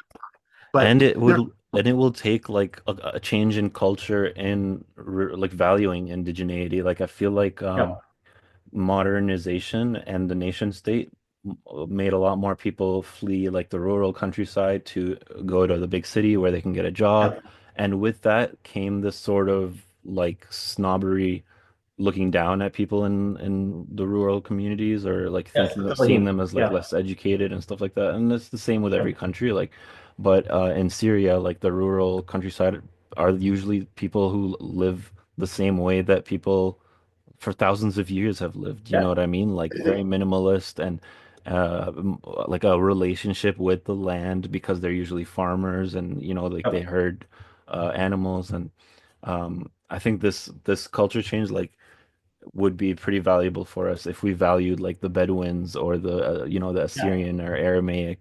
But And it there, would and it will take like a change in culture and like valuing indigeneity. Like I feel like yeah, modernization and the nation state made a lot more people flee like the rural countryside to go to the big city where they can get a job. yeah, And with that came this sort of like snobbery looking down at people in the rural communities or like yes, thinking seeing definitely. them as like Yeah, less educated and stuff like that. And it's the same with yeah, every country. Like, but in Syria, like the rural countryside are usually people who live the same way that people for thousands of years have lived. You know yeah. what I mean? Like very minimalist and like a relationship with the land because they're usually farmers and like they Yeah. herd animals and I think this culture change like would be pretty valuable for us if we valued like the Bedouins or the Yeah. Assyrian or Aramaic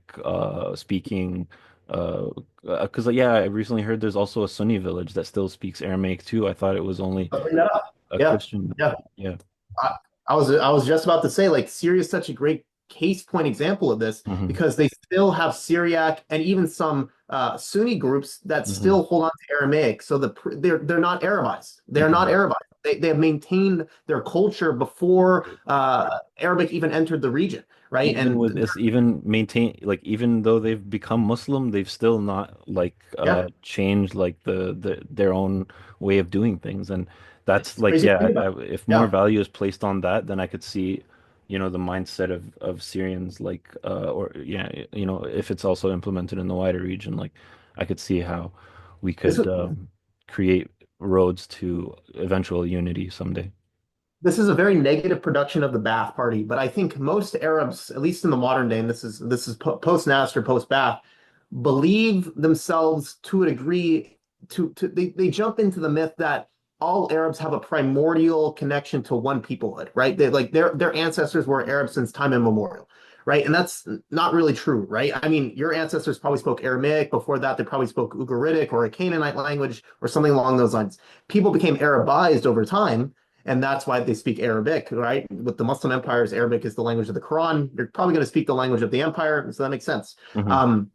speaking because yeah, I recently heard there's also a Sunni village that still speaks Aramaic too. I thought it was only Let's bring that up. a Yeah, Christian. yeah. Yeah. I, I was just about to say, like, Syria is such a great case point example of this Hmm. because they still have Syriac and even some Sunni groups that Hmm. still hold on to Aramaic. So they're not Arabized. They're not Hmm. Arabized. They have maintained their culture before Arabic even entered the region, right? Even with And this, even maintain like even though they've become Muslim, they've still not like yeah, changed like their own way of doing things. And that's it's like crazy to yeah, think about. if more Yeah. value is placed on that, then I could see, the mindset of Syrians like or yeah, if it's also implemented in the wider region, like I could see how we This could create roads to eventual unity someday. this is a very negative production of the Ba'ath Party, but I think most Arabs, at least in the modern day, and this is post Nasser, post Ba'ath, believe themselves to a degree. They jump into the myth that all Arabs have a primordial connection to one peoplehood, right? They like their ancestors were Arabs since time immemorial, right? And that's not really true, right? I mean, your ancestors probably spoke Aramaic. Before that, they probably spoke Ugaritic or a Canaanite language or something along those lines. People became Arabized over time, and that's why they speak Arabic, right? With the Muslim empires, Arabic is the language of the Quran. You're probably going to speak the language of the empire, so that makes sense. Hmm. Um,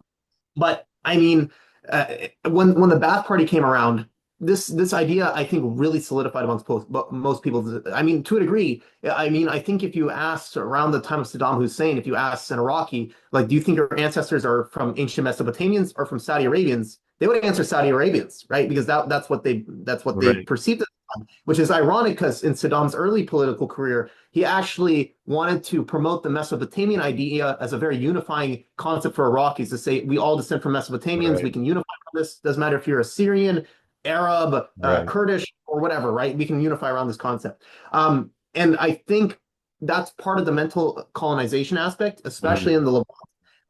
but I mean, uh, when the Ba'ath Party came around, this idea I think really solidified amongst most people. I mean, to a degree. I mean, I think if you asked around the time of Saddam Hussein, if you asked an Iraqi, like, do you think your ancestors are from ancient Mesopotamians or from Saudi Arabians? They would answer Saudi Arabians, right? Because that's what they Right. perceived at the time, which is ironic because in Saddam's early political career, he actually wanted to promote the Mesopotamian idea as a very unifying concept for Iraqis to say we all descend from Mesopotamians. We Right. can unify on this. Doesn't matter if you're Assyrian, Arab, Right. Kurdish, or whatever, right? We can unify around this concept. And I think that's part of the mental colonization aspect, especially Hmm. in the Levant.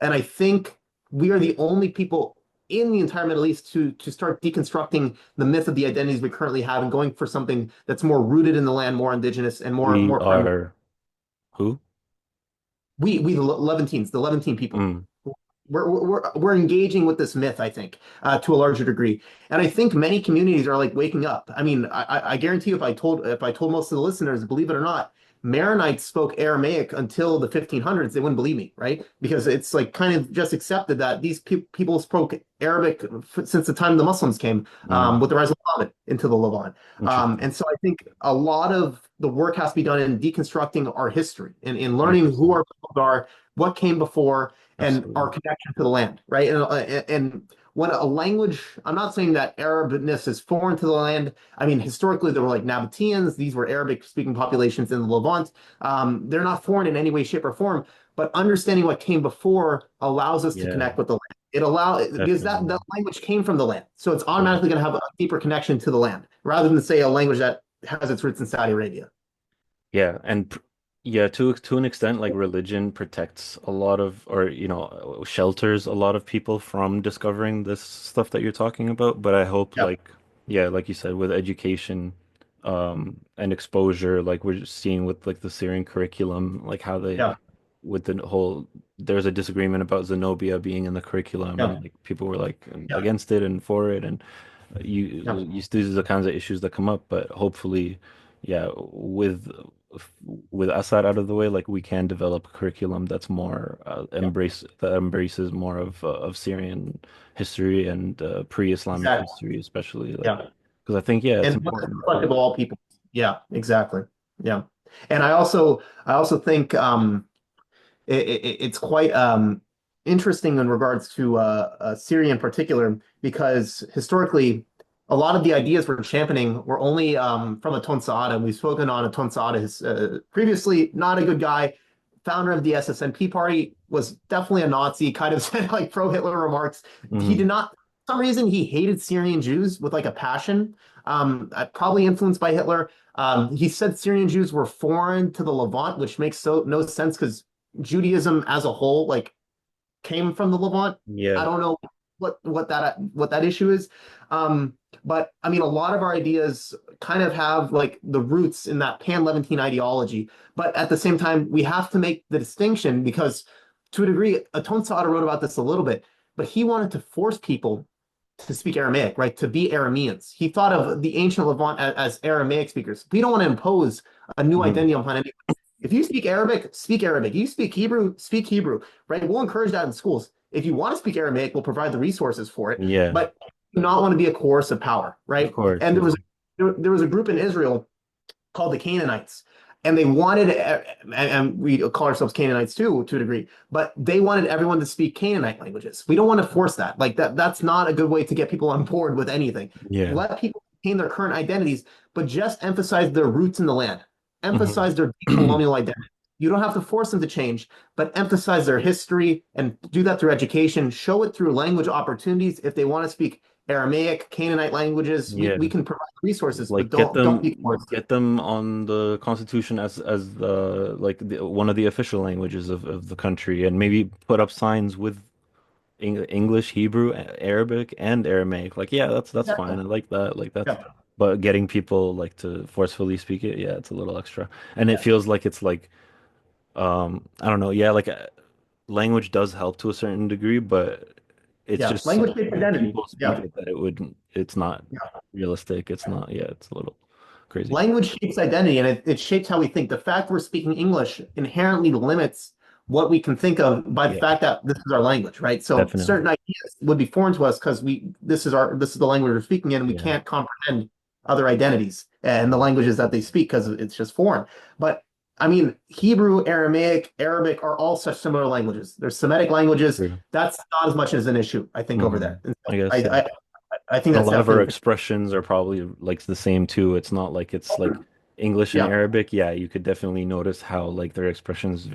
And I think we are the only people in the entire Middle East to start deconstructing the myth of the identities we currently have and going for something that's more rooted in the land, more indigenous, and We more primordial. are who? We the Levantines, the Levantine people. Mm. We're engaging with this myth, I think, to a larger degree, and I think many communities are like waking up. I mean, I guarantee you, if I told most of the listeners, believe it or not, Maronites spoke Aramaic until the 1500s. They wouldn't believe me, right? Because it's like kind of just accepted that these people spoke Arabic since the time the Muslims came Mm. with the rise of Muhammad into the Levant. Interesting. And so I think a lot of the work has to be done in deconstructing our history and in learning who Interesting. our people are, what came before, and our Absolutely. connection to the land, right? And when a language, I'm not saying that Arabness is foreign to the land. I mean, historically, there were like Nabateans. These were Arabic speaking populations in the Levant. They're not foreign in any way, shape, or form, but understanding what came before allows us to Yeah, connect with the land. It allows because that definitely. language came from the land. So it's Right. automatically going to have a deeper connection to the land rather than say a language that has its roots in Saudi Arabia. Yeah, and yeah, to an extent, like religion protects a lot of, or shelters a lot of people from discovering this stuff that you're talking about. But I hope, Yeah. like, yeah, like you said, with education, and exposure, like we're just seeing with like the Syrian curriculum, like how they, Yeah. with the whole, there's a disagreement about Zenobia being in the curriculum, Yeah. and like people were like Yeah. against it and for it, and Yeah. these are the kinds of issues that come up. But hopefully, yeah, with Assad out of the way, like we can develop a curriculum that's more Yeah. embraces more of Syrian history and pre-Islamic Exactly. history, especially like Yeah. because I think yeah, it's And what's important reflective for of all people. Yeah, exactly. Yeah. And I also think it's quite interesting in regards to Syria in particular, because historically, a lot of the ideas we're championing were only from Aton Saada. We've spoken on Aton Saada previously, not a good guy, founder of the SSNP party, was definitely a Nazi, kind of said like pro-Hitler remarks. He hmm did not, for some reason, he hated Syrian Jews with like a passion, probably influenced by Hitler. He said Syrian Jews were foreign to the Levant, which makes no sense because Judaism as a whole, like, came from the Levant. I yeah. don't know what that issue is. Um, but I mean, a lot of our ideas kind of have like the roots in that pan-Levantine ideology. But at the same time, we have to make the distinction because, to a degree, Aton Saada wrote about this a little bit, but he wanted to force people to speak Aramaic, right? To be Arameans. He thought of the ancient Levant as Aramaic speakers. We don't want to impose a new hmm identity upon anyone. If you speak Arabic, speak Arabic. You speak Hebrew, right? We'll encourage that in schools. If you want to speak Aramaic, we'll provide the resources for it. Yeah, But you do not want to be a coercive power, of right? course. And Yeah. there was a group in Israel called the Canaanites. And they wanted, and we call ourselves Canaanites too, to a degree, but they wanted everyone to speak Canaanite languages. We don't want to force that. Like that's not a good way to get people on board with anything. Yeah. Let people retain their current identities, but just emphasize their roots in the land, hmm emphasize their deep colonial identity. You don't have to force them to change, but emphasize their history and do that through education. Show it through language opportunities. If they want to speak Aramaic, Canaanite languages, we Yeah. can provide resources, but Like don't be forced. get them on the constitution as one of the official languages of the country, and maybe put up signs with English, Hebrew, Arabic, and Aramaic. Like, yeah, that's fine. I like that. Like that's Yeah. But getting people like to forcefully speak it, yeah, it's a little extra. And it Yeah. feels like it's like I don't know, yeah, like language does help to a certain degree, but it's Yeah. just so Language-based few identity. people speak Yeah. it that it's not Yeah. realistic. It's not, yeah, it's a little crazy. Language shapes identity and it shapes how we think. The fact we're speaking English inherently limits what we can think of by the Yeah, fact that this is our language, right? So definitely. certain ideas would be foreign to us because this is the language we're speaking in, and we Yeah. can't comprehend other identities and the languages that they speak because it's just foreign. But I mean, Hebrew, Aramaic, Arabic are all such similar languages. They're Semitic languages. True. That's not as much as an issue, I think, over there. And so I guess, yeah. I think And a that's lot of our definitely expressions are probably like the same too. It's not like it's like English and yeah. Arabic. Yeah, you could definitely notice how like their expressions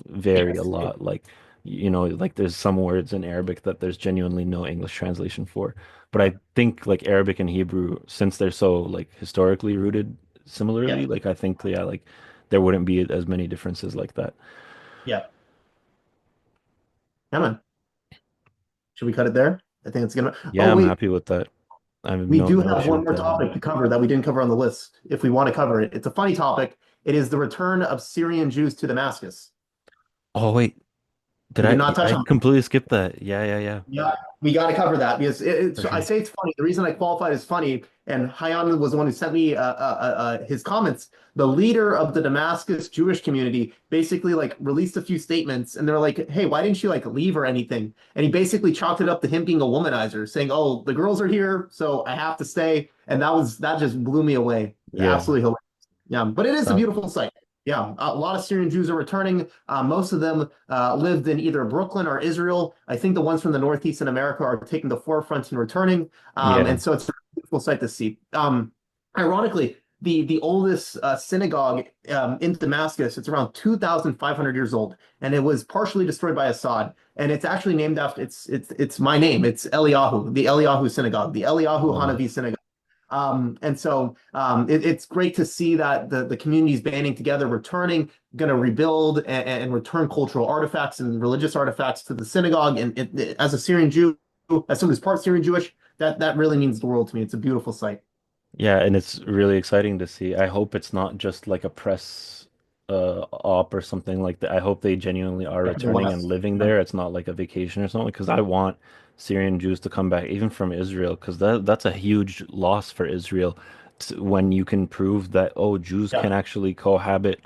vary a Yes. lot. Like, you know, like there's some words in Arabic that there's genuinely no English translation for. But I think like Arabic and Hebrew, since they're so like historically rooted Yeah. similarly, like I think yeah, like there wouldn't be as many differences like that. Yeah. Come on. Should we cut it there? I think it's gonna. Yeah, Oh I'm wait, happy with that. I have we do no have issue one with more that. topic to cover that we didn't cover on the list. If we want to cover it, it's a funny topic. It is the return of Syrian Jews to Damascus. Oh wait, did We did not touch I on. completely skipped that. Yeah, yeah, yeah. Yeah, we got to cover that because For it's. I sure. say it's funny. The reason I qualified is funny, and Hayan was the one who sent me his comments. The leader of the Damascus Jewish community basically like released a few statements, and they're like, "Hey, why didn't you like leave or anything?" And he basically chalked it up to him being a womanizer, saying, "Oh, the girls are here, so I have to stay." And that just blew me away. Yeah. Absolutely hilarious. Yeah, but it is a So, beautiful sight. Yeah, a lot of Syrian Jews are returning. Most of them lived in either Brooklyn or Israel. I think the ones from the Northeast in America are taking the forefront and returning. yeah. And so it's a beautiful sight to see. Ironically, the oldest synagogue in Damascus, it's around 2,500 years old, and it was partially destroyed by Assad. And it's actually named after it's my name. It's Eliyahu, the Eliyahu Synagogue, the Eliyahu Wow. Hanavi Synagogue. And so it's great to see that the communities banding together, returning, going to rebuild and return cultural artifacts and religious artifacts to the synagogue. And as a Syrian Jew, as someone who's part Syrian Jewish, that really means the world to me. It's a beautiful sight. Yeah, and it's really exciting to see. I hope it's not just like a press op or something like that. I hope they genuinely are Yeah, the returning and West. living Yeah. there. It's not like a vacation or something because I want Syrian Jews to come back even from Israel because that's a huge loss for Israel when you can prove that oh Jews Yeah. can actually cohabit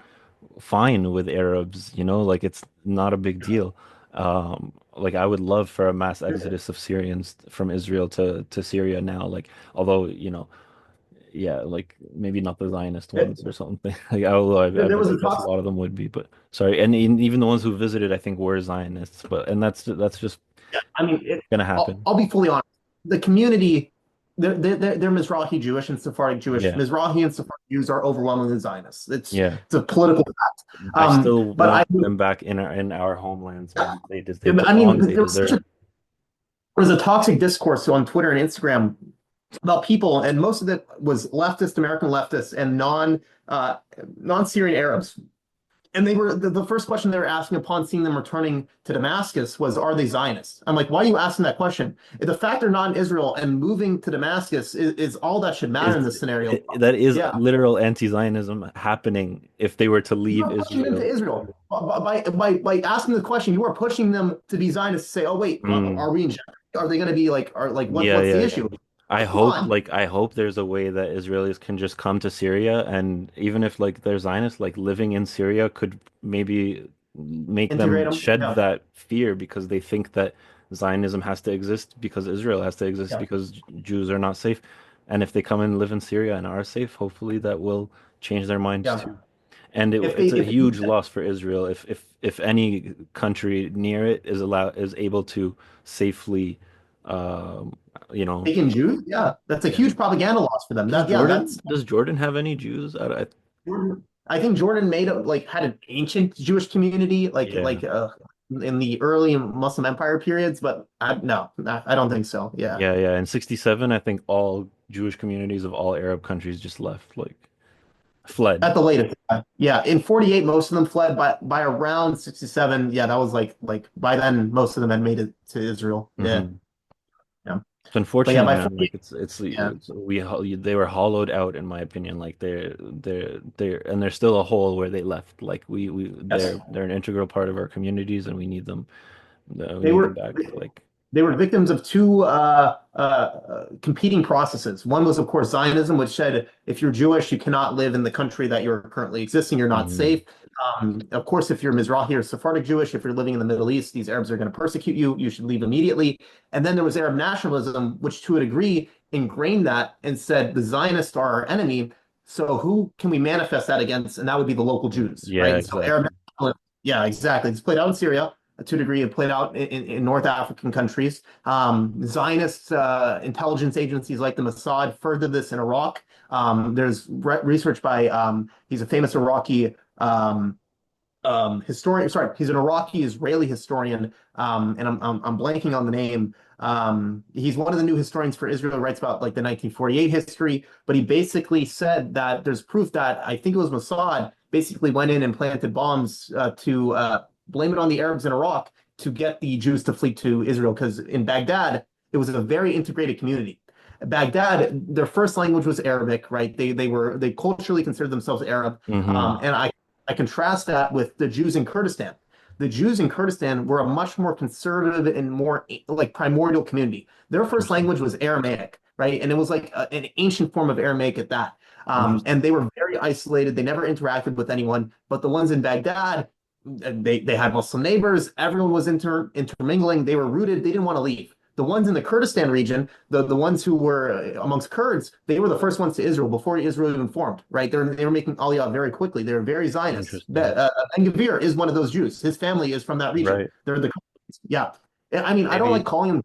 fine with Arabs, you know, like it's not a big deal. Like I would love for a mass exodus of Syrians from Israel to Syria now. Like although, you know, yeah, like maybe not the Zionist There, ones or something. Like although there was I a guess a talk. lot of them would be, but sorry. And even the ones who visited, I think were Zionists, but and that's just I mean, gonna I'll, happen. I'll be fully honest. The community, they're Mizrahi Jewish and Sephardic Jewish. Yeah. Mizrahi and Sephardic Jews are overwhelmingly Zionists. Yeah. It's a political fact. I still But want them back in our homelands, man. They I mean, belong, they deserve. there was a toxic discourse on Twitter and Instagram about people, and most of it was leftist, American leftists, and uh, non-Syrian Arabs. And they were the first question they were asking upon seeing them returning to Damascus was, "Are they Zionists?" I'm like, "Why are you asking that question? The fact they're not in Israel and moving to Damascus is all that should matter in Is this scenario." that is Yeah, literal anti-Zionism happening if they were to leave you're pushing them to Israel. Israel by asking the question. You are pushing them to be Zionists. To say, "Oh wait, Mm. are we in jeopardy? Are they going to be like, are like Yeah, what's the yeah, issue?" yeah. I Come hope on, I hope there's a way that Israelis can just come to Syria and even if like they're Zionists, like living in Syria could maybe make integrate them them. shed Yeah, that fear because they think that Zionism has to exist because Israel has to exist yeah, because Jews are not safe. And if they come and live in Syria and are safe, hopefully that will change their minds yeah. too. And If they it's a if huge loss for Israel if any country near it is able to safely, um, you know, taking Jews, yeah, that's a yeah. huge propaganda loss for them. Does That yeah, that's Jordan have any Jews? Jordan. I think Jordan made like had an ancient Jewish community Yeah, in the early Muslim Empire periods, but no, I don't think so. Yeah, yeah, yeah. In '67, I think all Jewish communities of all Arab countries just left, like fled. at the latest. Yeah, in 48, most of them fled. By around 67, yeah, that was like by then most of them had made it to Israel. Yeah, Hmm. yeah. It's But yeah, unfortunate, by man. 40, Like yeah, they were hollowed out, in my opinion. Like and there's still a hole where they left. Like yes, they're an integral part of our communities, and we need them. We they need them were. back. Like, They were victims of two competing processes. One was, of course, Zionism, which said if you're Jewish, you cannot live in the country that you're currently existing. You're not mhm. safe. Of course, if you're Mizrahi or Sephardic Jewish, if you're living in the Middle East, these Arabs are going to persecute you. You should leave immediately. And then there was Arab nationalism, which, to a degree, ingrained that and said the Zionists are our enemy. So who can we manifest that against? And that would be the local Jews, right? Yeah, And so Arab exactly. nationalism, yeah, exactly. It's played out in Syria to a degree. It played out in North African countries. Zionist intelligence agencies like the Mossad furthered this in Iraq. There's research by he's a famous Iraqi historian. Sorry, he's an Iraqi Israeli historian, and I'm blanking on the name. He's one of the new historians for Israel. Writes about like the 1948 history, but he basically said that there's proof that I think it was Mossad basically went in and planted bombs to blame it on the Arabs in Iraq to get the Jews to flee to Israel because in Baghdad it was a very integrated community. Baghdad, their first language was Arabic, right? They culturally considered themselves Arab, Hmm. and I contrast that with the Jews in Kurdistan. The Jews in Kurdistan were a much more conservative and more like primordial community. Their first Interesting. language was Aramaic, right? And it was like an ancient form of Aramaic at that. Interesting. And they were very isolated. They never interacted with anyone. But the ones in Baghdad, they had Muslim neighbors. Everyone was intermingling. They were rooted. They didn't want to leave. The ones in the Kurdistan region, the ones who were amongst Kurds, they were the first ones to Israel before Israel even formed, right? They were making Aliyah very quickly. They were very Zionist. Interesting. Ben Gvir is one of those Jews. His family is from that region. Right. They're the yeah. I mean, I don't like Maybe calling them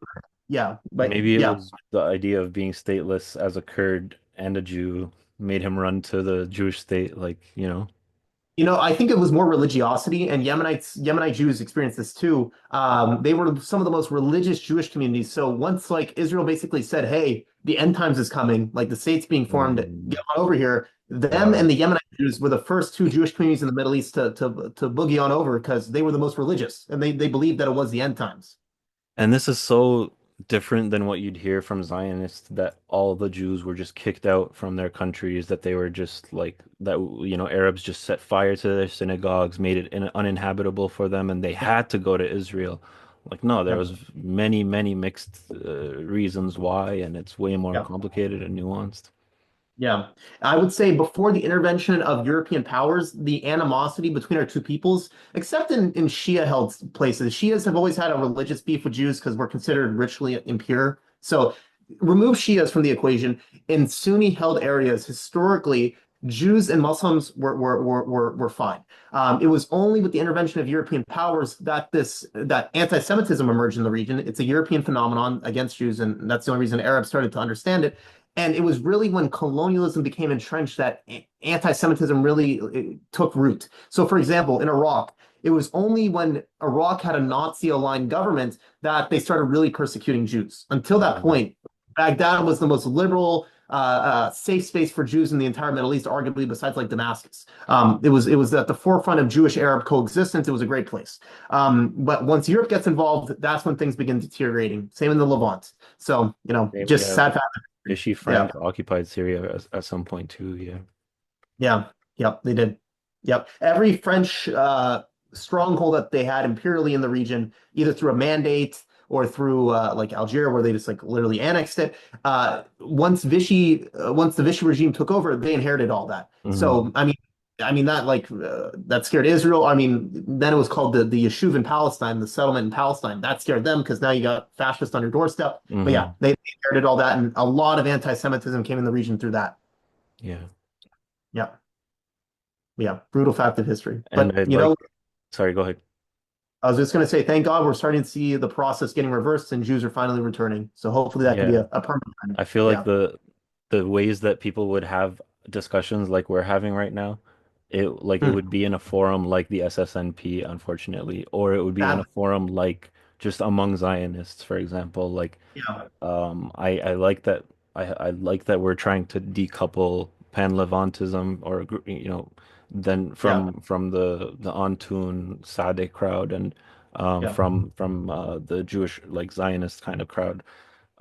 yeah, but maybe it yeah. was the idea of being stateless as a Kurd and a Jew made him run to the Jewish state, like, you know. I think it was more religiosity, and Yemenite Jews experienced this too. They were some of the most religious Jewish communities. So once like Israel basically said, "Hey, the end times is coming, like the state's being formed, Mm, get on over here." Them and wow. the Yemenite Jews were the first two Jewish communities in the Middle East to boogie on over because they were the most religious, and they believed that it was the end times. And this is so different than what you'd hear from Zionists that all the Jews were just kicked out from their countries, that they were just like that, Arabs just set fire to their synagogues, made it uninhabitable for them, and they had to go to Israel. Like, no, there Yep. was many, many mixed reasons why, and it's way more Yep. complicated and nuanced. Yeah, I would say before the intervention of European powers, the animosity between our two peoples, except in Shia-held places, Shias have always had a religious beef with Jews because we're considered ritually impure. So remove Shias from the equation. In Sunni-held areas, historically, Jews and Muslims were fine. It was only with the intervention of European powers that that anti-Semitism emerged in the region. It's a European phenomenon against Jews, and that's the only reason Arabs started to understand it. And it was really when colonialism became entrenched that anti-Semitism really took root. So, for example, in Iraq, it was only when Iraq had a Nazi-aligned government that they started really persecuting Jews. Until that Mm. point, Baghdad was the most liberal, safe space for Jews in the entire Middle East, arguably besides like Damascus. It was at the forefront of Jewish-Arab coexistence. It was a great place. But once Europe gets involved, that's when things begin deteriorating. Same in the Levant. So, just Yeah, sad fact. Vichy Yeah. Frank occupied Syria at some point too. Yeah. Yeah, yep, they did. Yep. Every French stronghold that they had imperially in the region, either through a mandate or through like Algeria, where they just like literally annexed it. Once the Vichy regime took over, they inherited all that. Hmm. So I mean that like that scared Israel. I mean, then it was called the Yishuv in Palestine, the settlement in Palestine. That scared them because now you got fascists on your doorstep. But yeah, Hmm. they inherited all that, and a lot of anti-Semitism came in the region through that. Yeah. Yeah. Yeah, brutal fact of history. And But I like, sorry, go ahead. I was just going to say, thank God we're starting to see the process getting reversed and Jews are finally returning. So hopefully that could be Yeah. a permanent trend. I feel like Yeah. the ways that people would have discussions like we're having right now, it Hmm. would be in a forum like the SSNP, unfortunately, or it would be in a Sadly. forum like just among Zionists, for example. Like, Yeah. I like that I like that we're trying to decouple Pan-Levantism or then Yeah. from the Antun Sadek crowd and Yeah. from the Jewish like Zionist kind of crowd.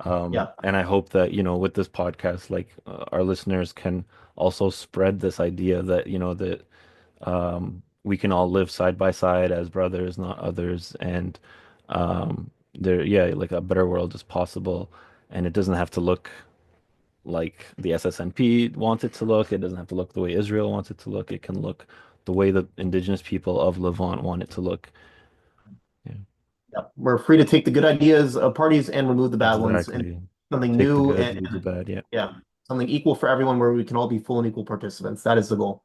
Yeah. And I hope that, with this podcast, like our listeners can also spread this idea that, that we can all live side by side as brothers, not others, and yeah, like a better world is possible, and it doesn't have to look like the SSNP wants it to look. It doesn't have to look the way Israel wants it to look. It can look the way the indigenous people of Levant want it to look. Yeah, Yeah. We're free to take the good ideas of parties and remove the bad ones and exactly. something Take the new good, and leave the bad. Yeah. yeah, something equal for everyone where we can all be full and equal participants. That is the goal.